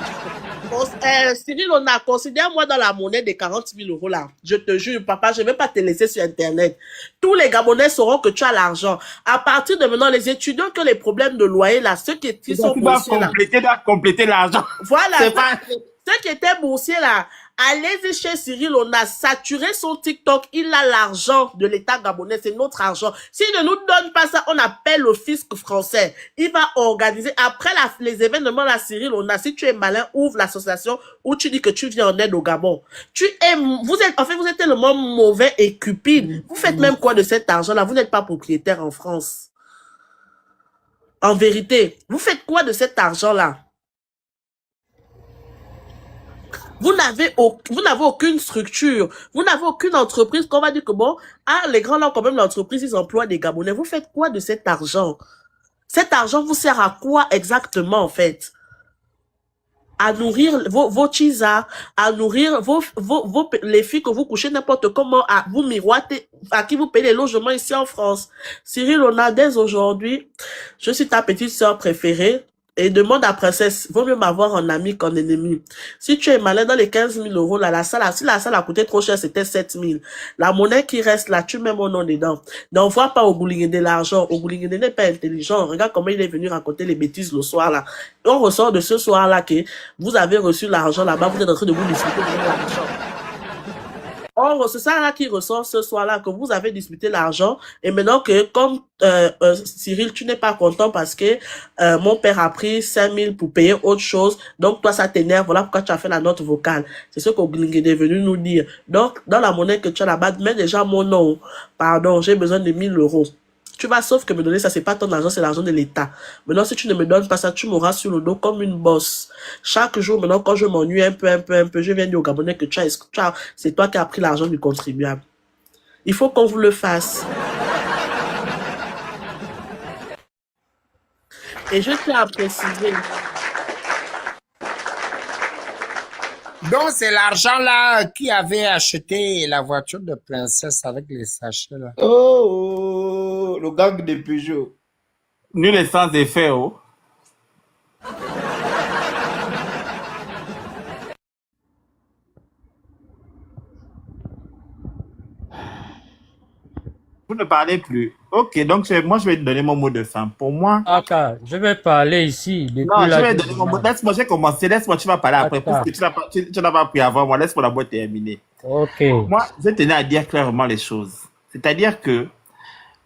Cyril, considère-moi dans la monnaie des 40 000 euros là. Je te jure, papa, je ne vais pas te laisser sur Internet. Tous les Gabonais sauront que tu as l'argent. À partir de maintenant, les étudiants qui ont les problèmes de loyer là, ceux qui sont boursiers là. Tu dois compléter l'argent. Voilà. Ceux qui étaient boursiers là, allez-y chez Cyril, on a saturé son TikTok, il a l'argent de l'État gabonais, c'est notre argent. S'il ne nous donne pas ça, on appelle le fisc français. Il va organiser, après les événements là, Cyril, on a, si tu es malin, ouvre l'association où tu dis que tu viens en aide au Gabon. Vous êtes tellement mauvais et cupide. Vous faites même quoi de cet argent là? Vous n'êtes pas propriétaire en France. En vérité, vous faites quoi de cet argent là? Vous n'avez aucune structure. Vous n'avez aucune entreprise qu'on va dire que bon, ah, les grands là, quand même, l'entreprise, ils emploient des Gabonais. Vous faites quoi de cet argent? Cet argent vous sert à quoi exactement, en fait? À nourrir vos chisas, à nourrir les filles que vous couchez n'importe comment, à vous miroiter, à qui vous payez les logements ici en France. Cyril, on a dès aujourd'hui, je suis ta petite sœur préférée. Et demande à Princesse, vaut mieux m'avoir en ami qu'en ennemi. Si tu es malin dans les 15 000 euros, là, si la salle a coûté trop cher, c'était 7 000. La monnaie qui reste là, tu mets mon nom dedans. N'envoie pas au Gouligende de l'argent. Au Gouligende n'est pas intelligent. Regarde comment il est venu raconter les bêtises le soir là. Et on ressort de ce soir là que vous avez reçu l'argent là-bas, vous êtes en train de vous discuter de l'argent. Or, c'est ça là qui ressort ce soir-là, que vous avez disputé l'argent, et maintenant que, comme Cyril, tu n'es pas content parce que mon père a pris 5 000 pour payer autre chose, donc toi ça t'énerve, voilà pourquoi tu as fait la note vocale. C'est ce qu'Oglingé est venu nous dire. Donc, dans la monnaie que tu as là-bas, mets déjà mon nom. Pardon, j'ai besoin de 1 000 euros. Tu vas sauf que me donner ça, c'est pas ton argent, c'est l'argent de l'État. Maintenant, si tu ne me donnes pas ça, tu m'auras sur le dos comme une bosse. Chaque jour, maintenant, quand je m'ennuie un peu, je viens dire au Gabonais que c'est toi qui as pris l'argent du contribuable. Il faut qu'on vous le fasse. Et je tiens à préciser. Donc, c'est l'argent là qui avait acheté la voiture de princesse avec les sachets là. Oh, le gang de Peugeot. Nul est sans effet, oh. Vous ne parlez plus. Ok, donc moi je vais te donner mon mot de fin. Pour moi. Aka, je vais parler ici. Non, je vais donner mon mot. Laisse-moi, j'ai commencé. Laisse-moi, tu vas parler après. Parce que tu n'as pas pris avant moi. Laisse-moi d'abord terminer. Ok. Moi, je tenais à dire clairement les choses. C'est-à-dire que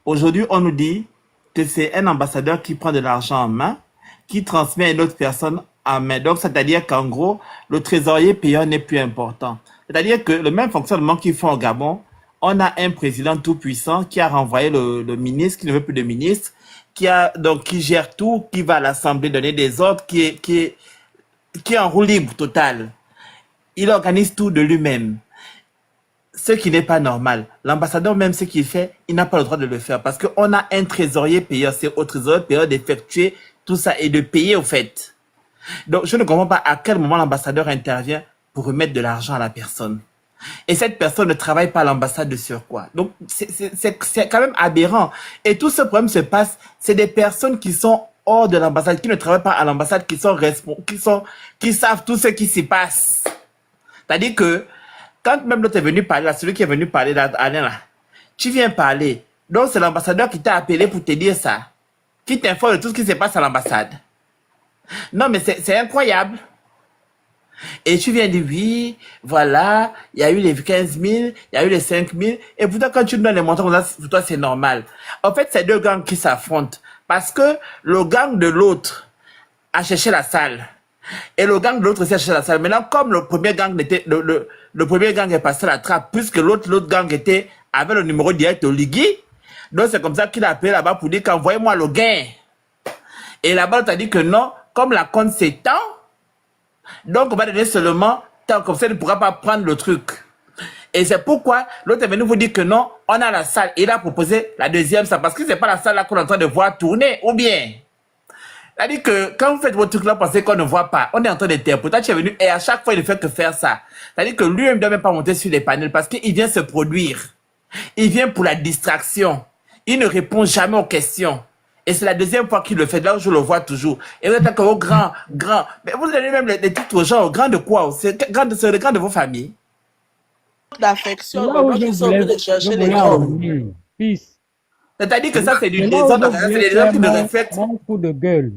aujourd'hui, on nous dit que c'est un ambassadeur qui prend de l'argent en main, qui transmet à une autre personne en main. Donc, c'est-à-dire qu'en gros, le trésorier payeur n'est plus important. C'est-à-dire que le même fonctionnement qu'ils font au Gabon, on a un président tout puissant qui a renvoyé le ministre, qui ne veut plus de ministre, qui gère tout, qui va à l'Assemblée donner des ordres, qui est en roue libre totale. Il organise tout de lui-même. Ce qui n'est pas normal. L'ambassadeur, même ce qu'il fait, il n'a pas le droit de le faire parce qu'on a un trésorier payeur. C'est au trésorier payeur d'effectuer tout ça et de payer au fait. Donc, je ne comprends pas à quel moment l'ambassadeur intervient pour remettre de l'argent à la personne. Et cette personne ne travaille pas à l'ambassade de surcroît. Donc, c'est quand même aberrant. Et tout ce problème se passe, c'est des personnes qui sont hors de l'ambassade, qui ne travaillent pas à l'ambassade, qui savent tout ce qui s'y passe. C'est-à-dire que, quand même l'autre est venu parler, là, celui qui est venu parler là, Alain, là, tu viens parler. Donc, c'est l'ambassadeur qui t'a appelé pour te dire ça. Qui t'informe de tout ce qui se passe à l'ambassade. Non, mais c'est incroyable. Et tu viens dire, oui, voilà, il y a eu les 15 000, il y a eu les 5 000. Et pourtant, quand tu nous donnes les montants, pour toi, c'est normal. En fait, c'est deux gangs qui s'affrontent. Parce que le gang de l'autre a cherché la salle. Et le gang de l'autre aussi a cherché la salle. Maintenant, comme le premier gang le premier gang est passé à la trappe, puisque l'autre gang avait le numéro direct au Ligui. Donc, c'est comme ça qu'il a appelé là-bas pour dire qu'envoyez-moi le gain. Et là-bas, on t'a dit que non, comme la compte s'étend, donc on va donner seulement tant, comme ça, il ne pourra pas prendre le truc. Et c'est pourquoi l'autre est venu vous dire que non, on a la salle. Il a proposé la deuxième salle, parce que c'est pas la salle là qu'on est en train de voir tourner, ou bien. C'est-à-dire que quand vous faites votre truc là, pensez qu'on ne voit pas. On est en train d'interpréter. Tu es venu et à chaque fois, il ne fait que faire ça. C'est-à-dire que lui, il ne doit même pas monter sur les panels parce qu'il vient se produire. Il vient pour la distraction. Il ne répond jamais aux questions. Et c'est la deuxième fois qu'il le fait. Là où je le vois toujours. Et vous êtes encore au grand. Mais vous donnez même les titres aux gens. Au grand de quoi? C'est le grand de vos familles. D'affection. Maintenant qu'ils sont venus chercher les gens. C'est-à-dire que ça, c'est du désordre. C'est des gens qui ne reflètent. Mon coup de gueule.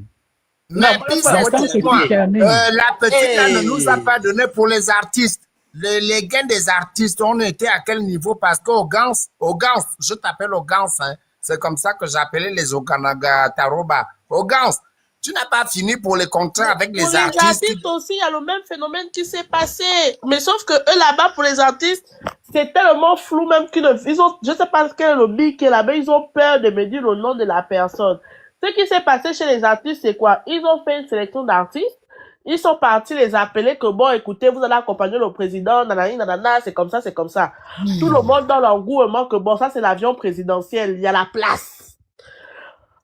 Mais puis, la petite là ne nous a pas donné pour les artistes. Les gains des artistes, on était à quel niveau? Parce qu'au Gans, je t'appelle au Gans, hein. C'est comme ça que j'appelais les Okanaga Taroba. Au Gans, tu n'as pas fini pour les contrats avec les artistes. Pour les artistes aussi, il y a le même phénomène qui s'est passé. Mais sauf que eux là-bas, pour les artistes, c'est tellement flou même qu'ils ils ont, je sais pas quel lobby qui est là-bas, ils ont peur de me dire le nom de la personne. Ce qui s'est passé chez les artistes, c'est quoi? Ils ont fait une sélection d'artistes. Ils sont partis les appeler que bon, écoutez, vous allez accompagner le président, nanani, nanana, c'est comme ça, c'est comme ça. Tout le monde dans l'engouement que bon, ça c'est l'avion présidentiel, il y a la place.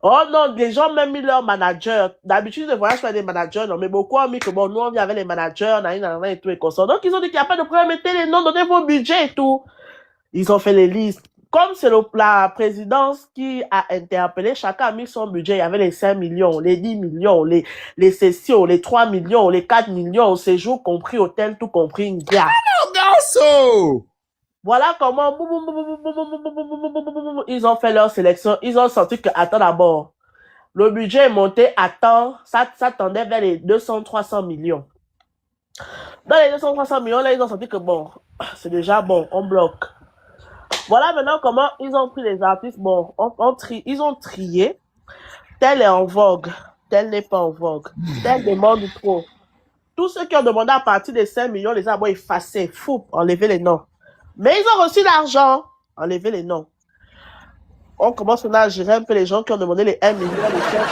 Oh non, les gens même mis leur manager. D'habitude, les voyages des managers, non, mais beaucoup ont mis que bon, nous on vient avec les managers, nanani, nanana et tout et comme ça. Donc ils ont dit qu'il n'y a pas de problème, mettez les noms, donnez vos budgets et tout. Ils ont fait les listes. Comme c'est la présidence qui a interpellé, chacun a mis son budget. Il y avait les 5 millions, les 10 millions, les sessions, les 3 millions, les 4 millions, séjour compris, hôtel, tout compris, une gare. Voilà comment ils ont fait leur sélection. Ils ont senti que, attends d'abord, le budget est monté à temps, ça tendait vers les 200-300 millions. Dans les 200-300 millions, là, ils ont senti que bon, c'est déjà bon, on bloque. Voilà maintenant comment ils ont pris les artistes. Bon, ils ont trié. Tel est en vogue, tel n'est pas en vogue. Tel demande trop. Tous ceux qui ont demandé à partir des 5 millions, les ont effacés, fou, enlever les noms. Mais ils ont reçu l'argent, enlever les noms. On commence maintenant à gérer un peu les gens qui ont demandé les 1 million, les 500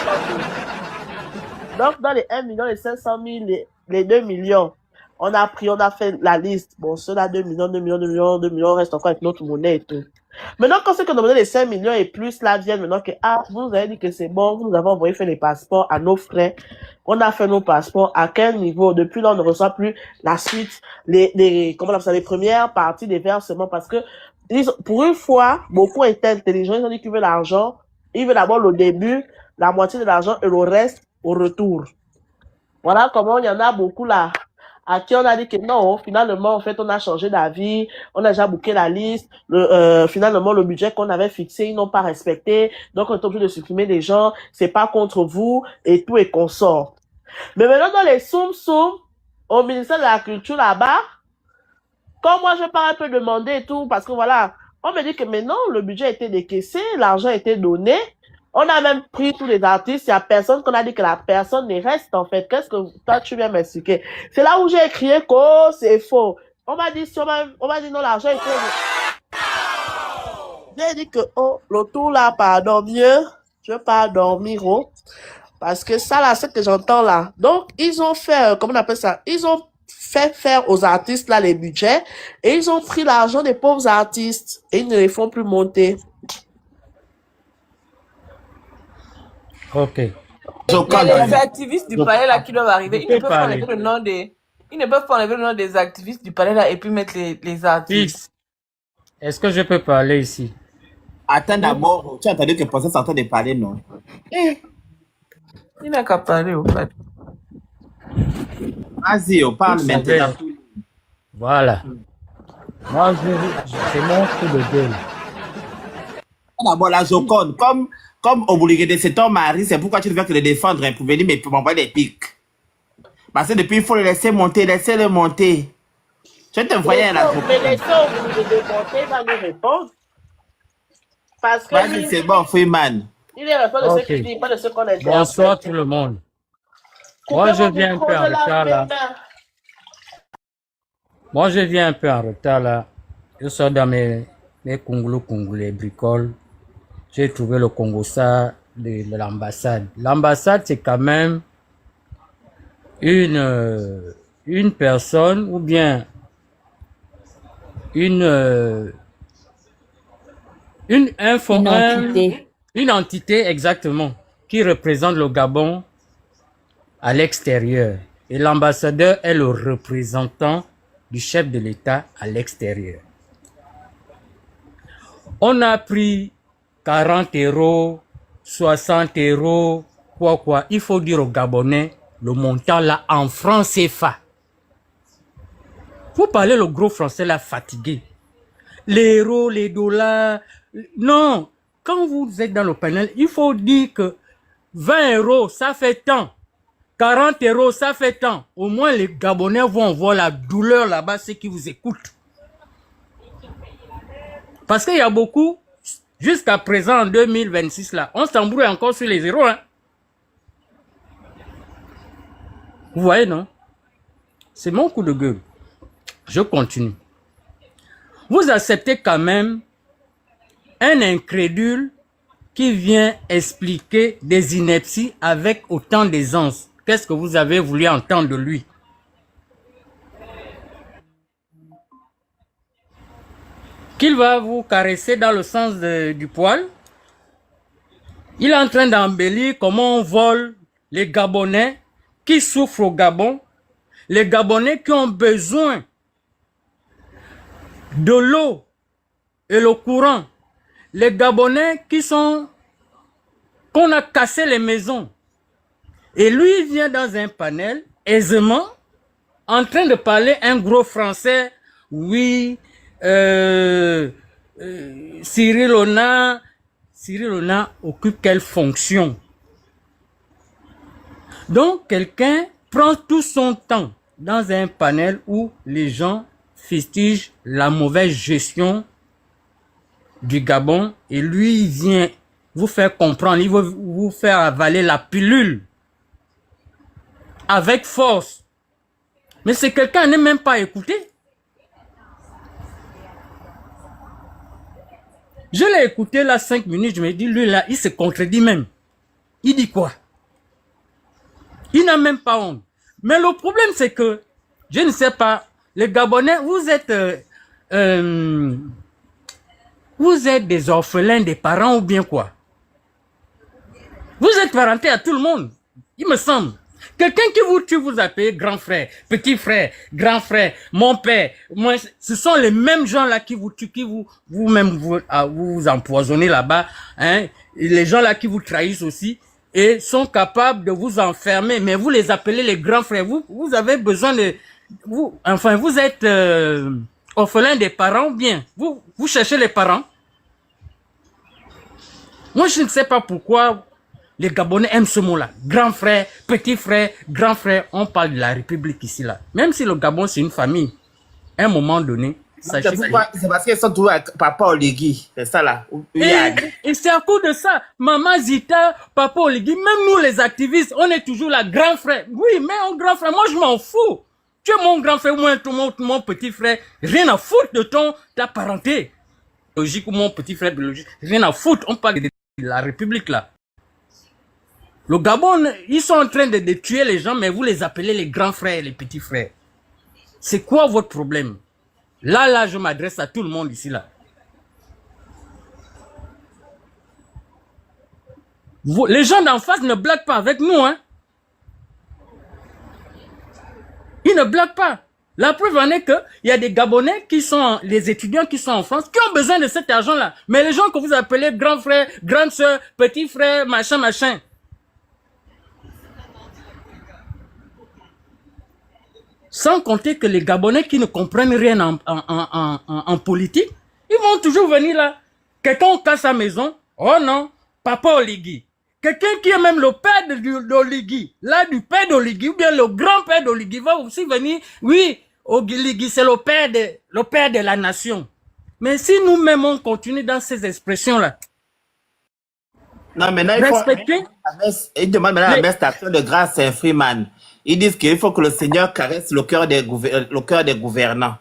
000. Donc, dans les 1 million, les 500 000, les 2 millions, on a fait la liste. Bon, ceux-là, 2 millions, 2 millions, 2 millions, 2 millions, reste encore avec notre monnaie et tout. Maintenant, quand ceux qui ont demandé les 5 millions et plus, là, viennent maintenant que, ah, vous nous avez dit que c'est bon, vous nous avez envoyé faire les passeports à nos frais. On a fait nos passeports. À quel niveau? Depuis là, on ne reçoit plus la suite, comment on appelle ça, les premières parties des versements parce que, pour une fois, beaucoup étaient intelligents. Ils ont dit qu'ils veulent l'argent. Ils veulent d'abord le début, la moitié de l'argent et le reste au retour. Voilà comment il y en a beaucoup là. À qui on a dit que non, finalement, en fait, on a changé d'avis, on a déjà booké la liste, finalement, le budget qu'on avait fixé, ils n'ont pas respecté, donc on est obligé de supprimer les gens, c'est pas contre vous, et tout et consort. Mais maintenant, dans les soum-soum, au ministère de la Culture là-bas, quand moi je pars un peu demander et tout, parce que voilà, on me dit que maintenant, le budget a été décaissé, l'argent a été donné, on a même pris tous les artistes, il n'y a personne qu'on a dit que la personne ne reste en fait. Qu'est-ce que toi tu viens m'expliquer? C'est là où j'ai crié que oh, c'est faux. On m'a dit, on m'a dit non, l'argent était... J'ai dit que oh, le tour là, pardon, mieux, je vais pas dormir, oh. Parce que ça là, c'est ce que j'entends là. Donc, ils ont fait, comment on appelle ça? Ils ont fait faire aux artistes là les budgets et ils ont pris l'argent des pauvres artistes et ils ne les font plus monter. Ok. Les activistes du palais là qui doivent arriver, ils ne peuvent pas enlever le nom des... Ils ne peuvent pas enlever le nom des activistes du palais là et puis mettre les artistes. Est-ce que je peux parler ici? Attends d'abord, tu as entendu que le procès est en train de parler, non? Il n'a qu'à parler au fait. Vas-y, on parle maintenant. Voilà. Moi, c'est mon coup de gueule. D'abord, la Joconde, comme Obuligede, c'est ton mari, c'est pourquoi tu devais te le défendre pour venir m'envoyer des pics. Parce que depuis, il faut le laisser monter, laissez-le monter. Je te voyais là. Mais laissez Obuligede monter, il va nous répondre. Parce que vas-y, c'est bon, Freeman. Il est répond de ce qu'il dit, pas de ce qu'on a. Bonsoir tout le monde. Moi, je viens un peu en retard là. Moi, je viens un peu en retard là. Je sors dans mes congolais bricoles. J'ai trouvé le Congossa de l'ambassade. L'ambassade, c'est quand même une personne ou bien une entité exactement qui représente le Gabon à l'extérieur. Et l'ambassadeur est le représentant du chef de l'État à l'extérieur. On a pris 40 €, 60 €, quoi. Il faut dire aux Gabonais le montant là en francs CFA. Vous parlez le gros français là fatigué. Les euros, les dollars. Non, quand vous êtes dans le panel, il faut dire que 20 € ça fait tant. 40 € ça fait tant. Au moins les Gabonais vont voir la douleur là-bas, ceux qui vous écoutent. Parce qu'il y a beaucoup, jusqu'à présent en 2026 là, on s'embrouille encore sur les zéros. Hein. Vous voyez, non? C'est mon coup de gueule. Je continue. Vous acceptez quand même un incrédule qui vient expliquer des inepties avec autant d'aisance. Qu'est-ce que vous avez voulu entendre de lui? Qu'il va vous caresser dans le sens du poil? Il est en train d'embellir comment on vole les Gabonais qui souffrent au Gabon, les Gabonais qui ont besoin de l'eau et le courant, les Gabonais qu'on a cassé les maisons. Et lui, il vient dans un panel, aisément, en train de parler un gros français. Oui, Cyril Ona occupe quelle fonction? Donc, quelqu'un prend tout son temps dans un panel où les gens fustigent la mauvaise gestion du Gabon et lui, il vient vous faire comprendre, il veut vous faire avaler la pilule avec force. Mais c'est quelqu'un qui n'est même pas écouté. Je l'ai écouté là 5 minutes, je me dis, lui là, il se contredit même. Il dit quoi? Il n'a même pas honte. Mais le problème c'est que, je ne sais pas, les Gabonais, vous vous êtes des orphelins des parents ou bien quoi? Vous êtes parenté à tout le monde, il me semble. Quelqu'un qui vous tue, vous appelez grand frère, petit frère, grand frère, mon père. Moi, ce sont les mêmes gens-là qui vous tuent, qui vous-même vous empoisonnez là-bas. Hein? Et les gens-là qui vous trahissent aussi et sont capables de vous enfermer. Mais vous les appelez les grands frères. Vous avez besoin de... Enfin, vous êtes orphelin des parents ou bien? Vous cherchez les parents? Moi, je ne sais pas pourquoi... Les Gabonais aiment ce mot-là. Grand frère, petit frère, grand frère. On parle de la République ici, là. Même si le Gabon, c'est une famille, à un moment donné, sachez que... C'est parce qu'ils sont toujours avec Papa Oligui. C'est ça, là. Et c'est à cause de ça. Maman Zita, Papa Oligui, même nous, les activistes, on est toujours là. Grand frère. Oui, mais un grand frère, moi, je m'en fous. Tu es mon grand frère, moi, mon petit frère. Rien à foutre de ta parenté. Biologique ou mon petit frère biologique. Rien à foutre. On parle de la République, là. Le Gabon, ils sont en train de tuer les gens, mais vous les appelez les grands frères et les petits frères. C'est quoi votre problème? Là, je m'adresse à tout le monde ici, là. Les gens d'en face ne blaguent pas avec nous, hein. Ils ne blaguent pas. La preuve en est qu'il y a des Gabonais qui sont, les étudiants qui sont en France, qui ont besoin de cet argent-là. Mais les gens que vous appelez grands frères, grandes sœurs, petits frères, machin, sans compter que les Gabonais qui ne comprennent rien en politique, ils vont toujours venir là. Quelqu'un casse sa maison. Oh non, Papa Oligui. Quelqu'un qui est même le père d'Oligui, là du père d'Oligui, ou bien le grand-père d'Oligui va aussi venir. Oui, Oligui, c'est le père de la nation. Mais si nous-mêmes on continue dans ces expressions-là, non, maintenant, ils demandent maintenant la messe d'action de grâce à Freeman. Ils disent qu'il faut que le Seigneur caresse le cœur des gouvernants.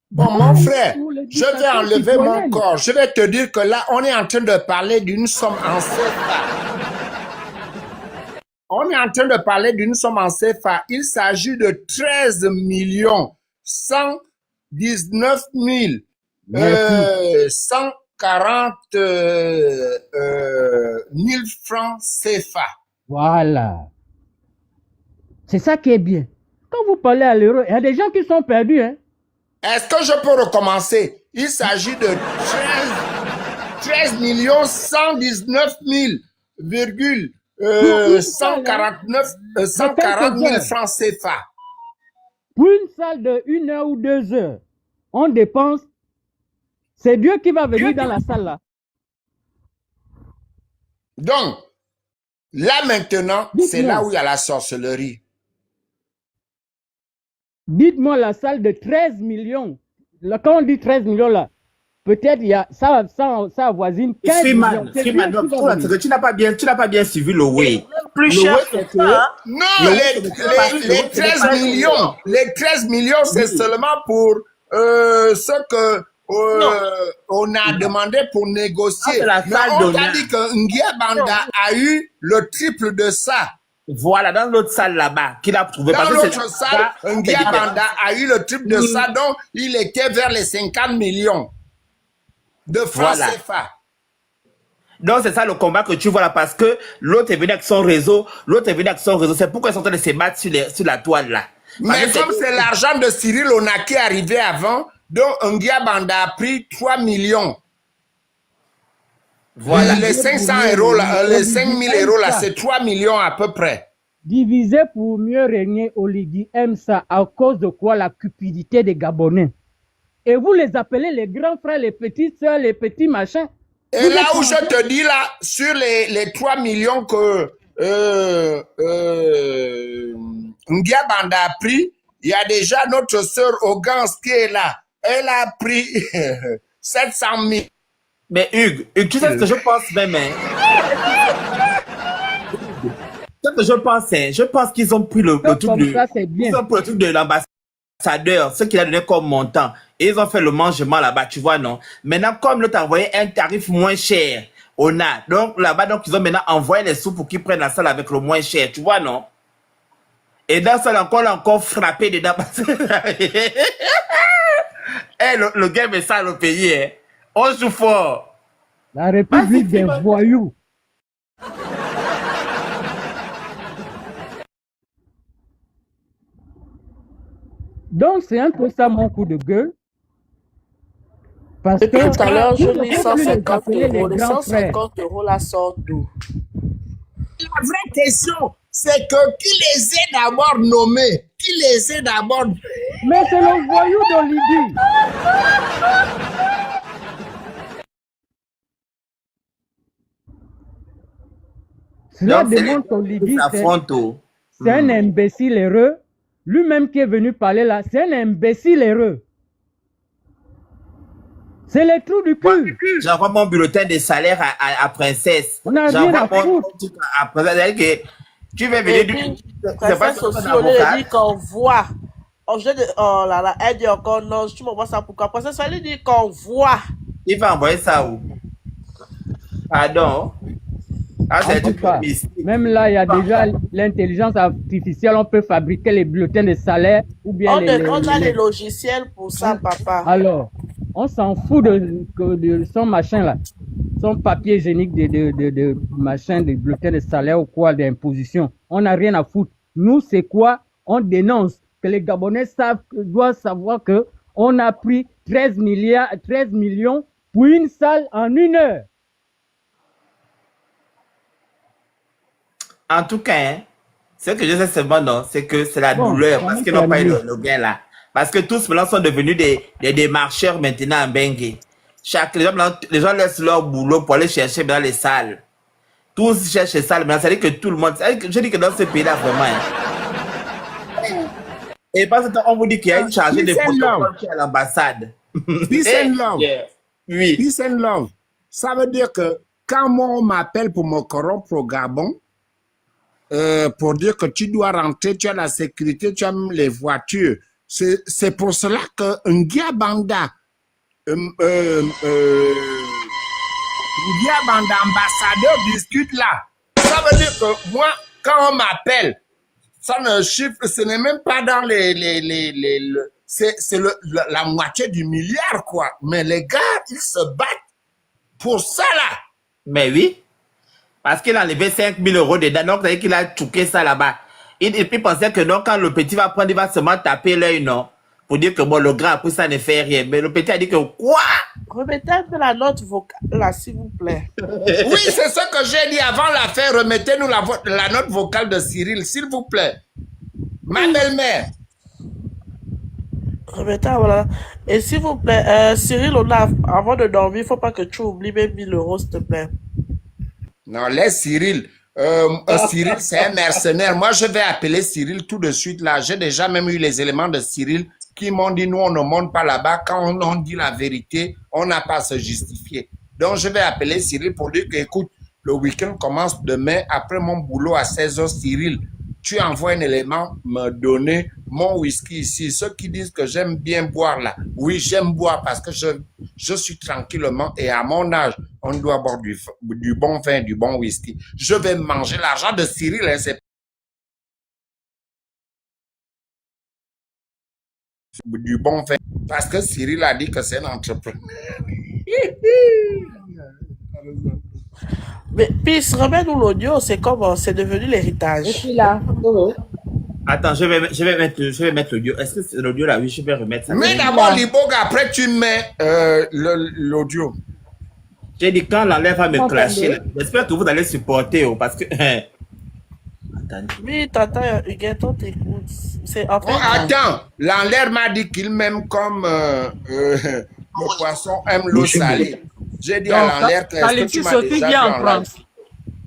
Bon, mon frère, je vais enlever mon corps. Je vais te dire que là, on est en train de parler d'une somme en CFA. On est en train de parler d'une somme en CFA. Il s'agit de 13 119 140 000 francs CFA. Voilà. C'est ça qui est bien. Quand vous parlez à l'euro, il y a des gens qui sont perdus, hein. Est-ce que je peux recommencer? Il s'agit de 13 119 140 000 francs CFA. Pour une salle de 1 heure ou 2 heures, on dépense. C'est Dieu qui va venir dans la salle là. Donc, là maintenant, c'est là où il y a la sorcellerie. Dites-moi la salle de 13 millions. Là, quand on dit 13 millions là, peut-être il y a ça avoisine 15 millions. Tu n'as pas bien suivi le way. Plus cher que ça. Non, les 13 millions. Les 13 millions, c'est seulement pour ce que on a demandé pour négocier. Mais on a dit que Nguia Banda a eu le triple de ça. Voilà, dans l'autre salle là-bas, qu'il a trouvé. Dans l'autre salle, Nguia Banda a eu le triple de ça, donc il était vers les 50 millions de francs CFA. Donc c'est ça le combat que tu vois là, parce que l'autre est venu avec son réseau, c'est pourquoi ils sont en train de se battre sur la toile là. Mais comme c'est l'argent de Cyril Onaki arrivé avant, donc Nguia Banda a pris 3 millions. Voilà, les 500 euros là, les 5000 euros là, c'est 3 millions à peu près. Diviser pour mieux régner, Oligui aime ça à cause de quoi? La cupidité des Gabonais. Et vous les appelez les grands frères, les petites soeurs, les petits machins. Et là où je te dis là, sur les 3 millions que Nguia Banda a pris, il y a déjà notre sœur Ogans qui est là. Elle a pris 700 000. Mais Hugues, tu sais ce que je pense même, hein? Ce que je pense qu'ils ont pris le truc de l'ambassadeur, ce qu'il a donné comme montant. Et ils ont fait le mangement là-bas, tu vois, non? Maintenant, comme l'autre a envoyé un tarif moins cher, on a. Donc là-bas, donc ils ont maintenant envoyé les sous pour qu'ils prennent la salle avec le moins cher, tu vois, non? Et dans ça, on a encore frappé dedans. Eh, le gars est ça le pays, hein. On joue fort. La République des voyous. Donc, c'est un peu ça mon coup de gueule. Parce Depuis que tout à l'heure, je vous lis ne pouvez 150 plus les appeler euros. les Les grands frères. 150 euros là sortent d'où? La vraie question, c'est que qui les est d'abord nommés? Qui les est d'abord... Mais c'est le voyou d'Olivier. Cela Donc, c'est démontre qu'Olivier, c'est un imbécile heureux. Lui-même qui est venu parler là, c'est un imbécile heureux. C'est les trous du cul. J'envoie mon bulletin de salaire à Princesse. On a rien à foutre. À Princesse, que tu veux venir du... Princesse aussi, on lui dit qu'on voit. Oh là là, elle dit encore non, tu m'envoies ça pourquoi? Princesse, elle lui dit qu'on voit. Il va envoyer ça où? Pardon? Ah, En tout cas, même là, il y a déjà l'intelligence artificielle. On peut fabriquer les bulletins de salaire ou bien on a les logiciels pour ça, papa. Alors, on s'en fout de son machin là, son papier hygiénique de machin, de bulletins de salaire ou quoi, d'imposition. On n'a rien à foutre. Nous, c'est quoi? On dénonce que les Gabonais doivent savoir que on a pris 13 millions pour une salle en 1 heure. En tout cas, hein, ce que je sais seulement, non, c'est que c'est la douleur parce qu'ils n'ont pas eu le gain là. Parce que tous maintenant sont devenus des marcheurs maintenant en Bengue. Les gens laissent leur boulot pour aller chercher dans les salles. Tous cherchent les salles, mais ça veut dire que tout le monde... Je dis que dans ce pays-là, vraiment... Hein, et parce qu'on vous dit qu'il y a une chargée de protocole à l'ambassade. Peace and love. Oui. Peace and love. Ça veut dire que quand moi on m'appelle pour me corrompre au Gabon, pour dire que tu dois rentrer, tu as la sécurité, tu as les voitures. C'est pour cela que Ngia Banda, ambassadeur, discute là. Ça veut dire que moi, quand on m'appelle, ça ne chiffre, ce n'est même pas dans c'est la moitié du milliard, quoi. Mais les gars, ils se battent pour ça là. Mais oui. Parce qu'il a enlevé 5 000 euros dedans, donc c'est qu'il a chouqué ça là-bas. Il pensait que non, quand le petit va prendre, il va seulement taper l'œil, non? Pour dire que bon, le grand, après ça ne fait rien. Mais le petit a dit que quoi? Remettez un peu la note vocale là, s'il vous plaît. Oui, c'est ce que j'ai dit avant l'affaire. Remettez-nous la note vocale de Cyril, s'il vous plaît. Ma belle-mère. Remettez, voilà. Et s'il vous plaît, Cyril, avant de dormir, il ne faut pas que tu oublies même 1 000 euros, s'il te plaît. Non, laisse Cyril. Cyril, c'est un mercenaire. Moi, je vais appeler Cyril tout de suite là. J'ai déjà même eu les éléments de Cyril qui m'ont dit, nous, on ne monte pas là-bas. Quand on dit la vérité, on n'a pas à se justifier. Donc, je vais appeler Cyril pour dire que, écoute, le week-end commence demain. Après mon boulot à 16h, Cyril, tu envoies un élément, me donner mon whisky ici. Ceux qui disent que j'aime bien boire là. Oui, j'aime boire parce que je suis tranquillement et à mon âge, on doit boire du bon vin, du bon whisky. Je vais manger l'argent de Cyril, hein, c'est du bon vin. Parce que Cyril a dit que c'est un entrepreneur. Mais puis, remets-nous l'audio, c'est comme, c'est devenu l'héritage. Je suis là. Attends, je vais mettre l'audio. Est-ce que c'est l'audio là? Oui, je vais remettre ça. Mais d'abord, Liboga, après tu mets l'audio. J'ai dit quand l'enlève va me clasher. J'espère que vous allez supporter parce que... Oui, tata, Huguetton t'écoute. Attends, l'enlève m'a dit qu'il m'aime comme le poisson aime l'eau salée. J'ai dit à l'enlève que est-ce que tu m'as déjà vu en live?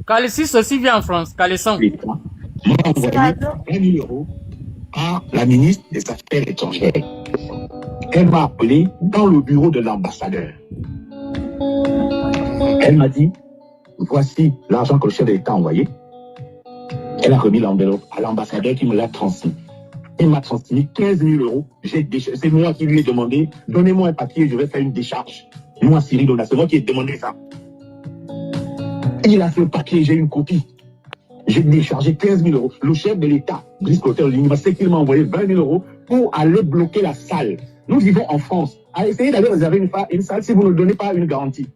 Calicis aussi vient en France. Calisson. On a envoyé 20 000 euros à la ministre des Affaires étrangères. Elle m'a appelé dans le bureau de l'ambassadeur. Elle m'a dit, voici l'argent que le chef de l'État a envoyé. Elle a remis l'enveloppe à l'ambassadeur qui me l'a transmis. Il m'a transmis 15 000 euros. C'est moi qui lui ai demandé, donnez-moi un papier, je vais faire une décharge. Moi, Cyril Dona, c'est moi qui ai demandé ça. Il a fait le papier, j'ai une copie. J'ai déchargé 15 000 euros. Le chef de l'État, Brice Clotaire Oligny, c'est qu'il m'a envoyé 20 000 euros pour aller bloquer la salle. Nous vivons en France. à essayer d'aller réserver une salle si vous ne donnez pas une garantie.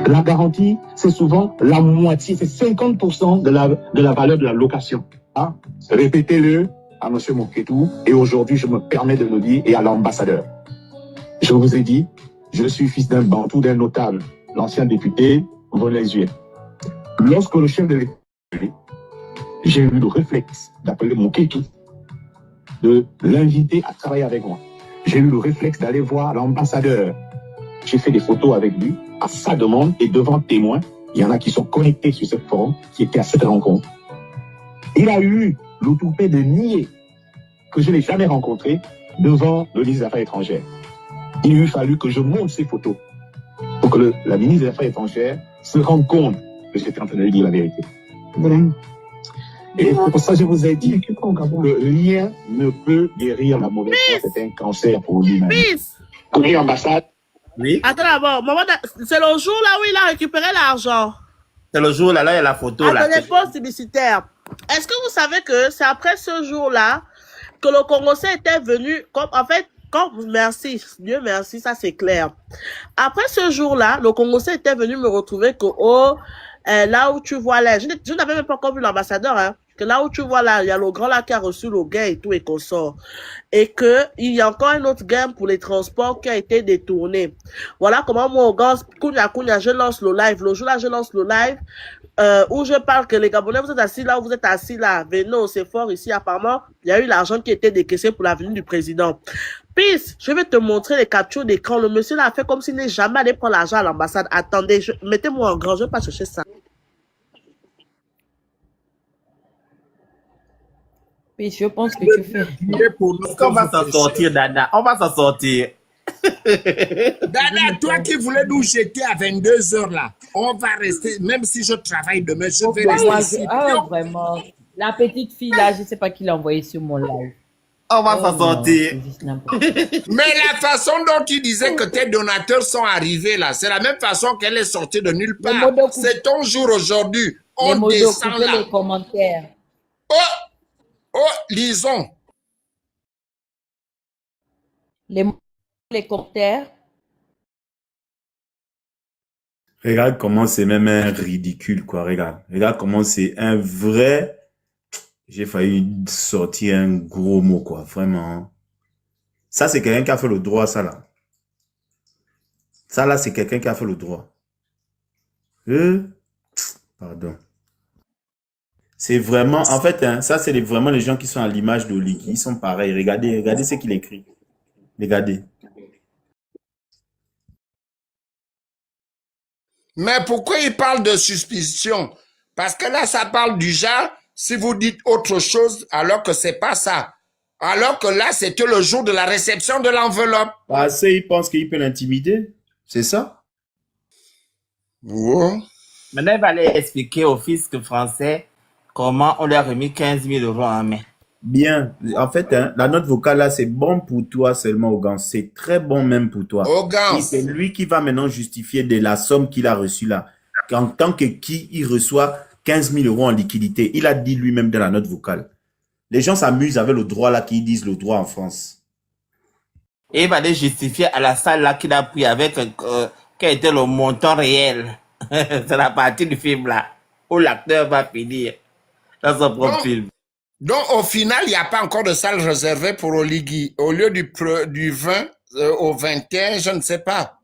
La garantie, c'est souvent la moitié, c'est 50% de la valeur de la location. Hein? Répétez-le à M. Moketou, et aujourd'hui, je me permets de le dire, et à l'ambassadeur. Je vous ai dit, je suis fils d'un bantou, d'un notable, l'ancien député Volézué. Lorsque le chef de l'État, j'ai eu le réflexe d'appeler Moketou, de l'inviter à travailler avec moi. J'ai eu le réflexe d'aller voir l'ambassadeur. J'ai fait des photos avec lui, à sa demande et devant témoins. Il y en a qui sont connectés sur ce forum, qui étaient à cette rencontre. Il a eu le toupet de nier que je n'ai jamais rencontré devant le ministre des Affaires étrangères. Il lui fallu que je monte ces photos pour que la ministre des Affaires étrangères se rende compte que j'étais en train de lui dire la vérité. Et c'est pour ça que je vous ai dit que rien ne peut guérir la mauvaise foi. C'est un cancer pour lui-même. Oui, ambassade. Oui. Attends d'abord, c'est le jour là où il a récupéré l'argent. C'est le jour là, il y a la photo là. Attendez, pause publicitaire. Est-ce que vous savez que c'est après ce jour-là que le Congolais était venu, merci, Dieu merci, ça c'est clair. Après ce jour-là, le Congolais était venu me retrouver que, là où tu vois là, je n'avais même pas encore vu l'ambassadeur, hein, que là où tu vois là, il y a le grand là qui a reçu le gain et tout et qu'on sort. Et que, il y a encore un autre gain pour les transports qui a été détourné. Voilà comment moi, au gars, je lance le live. Le jour là, je lance le live, où je parle que les Gabonais, vous êtes assis là, vous êtes assis là. Venez, c'est fort ici, apparemment, il y a eu l'argent qui était décaissé pour la venue du président. Peace, je vais te montrer les captures d'écran. Le monsieur là a fait comme s'il n'est jamais allé prendre l'argent à l'ambassade. Attendez, mettez-moi en grand, je vais pas chercher ça. Puis je pense que tu fais. On va s'en sortir, Dada. On va s'en sortir. Dada, toi qui voulais nous jeter à 22h là, on va rester, même si je travaille demain, je vais rester ici. Vraiment. La petite fille là, je ne sais pas qui l'a envoyé sur mon live. On va s'en sortir. Mais la façon dont tu disais que tes donateurs sont arrivés là, c'est la même façon qu'elle est sortie de nulle part. C'est ton jour aujourd'hui. On descend là. Les commentaires. Oh, lisons. Les commentaires. Regarde comment c'est même un ridicule, quoi. Regarde comment c'est un vrai... J'ai failli sortir un gros mot, quoi. Vraiment. Ça, c'est quelqu'un qui a fait le droit, ça, là. Ça, là, c'est quelqu'un qui a fait le droit. Pardon. C'est vraiment... En fait, hein, ça, c'est vraiment les gens qui sont à l'image d'Oligui. Ils sont pareils. Regardez ce qu'il écrit. Regardez. Mais pourquoi il parle de suspicion? Parce que là, ça parle du genre, si vous dites autre chose, alors que c'est pas ça. Alors que là, c'était le jour de la réception de l'enveloppe. Parce qu'il pense qu'il peut l'intimider. C'est ça? Ouais. Maintenant, il va aller expliquer au fisc français comment on lui a remis 15 000 € en main. Bien. En fait, hein, la note vocale là, c'est bon pour toi seulement, Ogan. C'est très bon même pour toi. Ogan. C'est lui qui va maintenant justifier de la somme qu'il a reçue là. En tant que qui il reçoit 15 000 € en liquidité. Il a dit lui-même dans la note vocale. Les gens s'amusent avec le droit là qu'ils disent le droit en France. Et il va aller justifier à la salle là qu'il a pris avec quel était le montant réel. C'est la partie du film là où l'acteur va finir dans son propre film. Donc, au final, il n'y a pas encore de salle réservée pour Oligui. Au lieu du 20 au 21, je ne sais pas.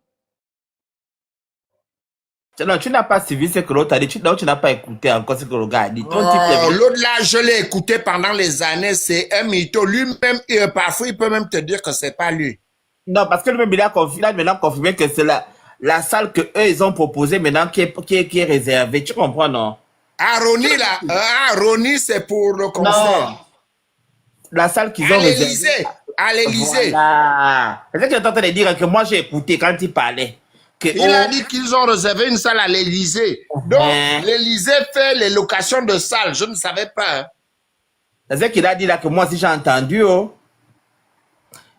Non, tu n'as pas suivi ce que l'autre a dit. Tu n'as pas écouté encore ce que le gars a dit. L'autre là, je l'ai écouté pendant les années. C'est un mytho. Lui-même, parfois, il peut même te dire que c'est pas lui. Non, parce que lui-même, il a maintenant confirmé que c'est la salle que eux ils ont proposée maintenant qui est réservée. Tu comprends, non? Aroni, là. Aroni, c'est pour le concert. Non. La salle qu'ils ont réservée. À l'Élysée. Voilà. C'est ce que j'étais en train de dire que moi j'ai écouté quand il parlait. Il a dit qu'ils ont réservé une salle à l'Élysée. Donc, l'Élysée fait les locations de salles. Je ne savais pas. Hein. C'est ce qu'il a dit là que moi aussi j'ai entendu.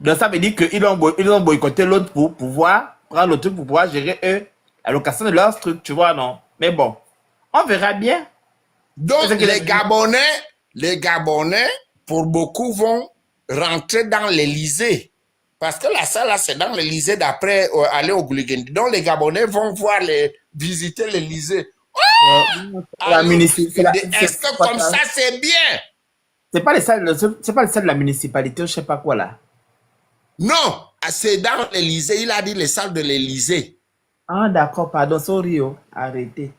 Donc ça veut dire qu'ils ont boycotté l'autre pour pouvoir prendre le truc pour pouvoir gérer eux la location de leur truc, tu vois, non? Mais bon. On verra bien. Donc, les Gabonais, pour beaucoup, vont rentrer dans l'Élysée. Parce que la salle, là, c'est dans l'Élysée d'après aller au Gouliguen. Donc, les Gabonais vont visiter l'Élysée. Oh! Est-ce que comme ça, c'est bien? C'est pas les salles de la municipalité, je sais pas quoi, là. Non, c'est dans l'Élysée. Il a dit les salles de l'Élysée. Ah, d'accord, pardon, sorry, arrêtez.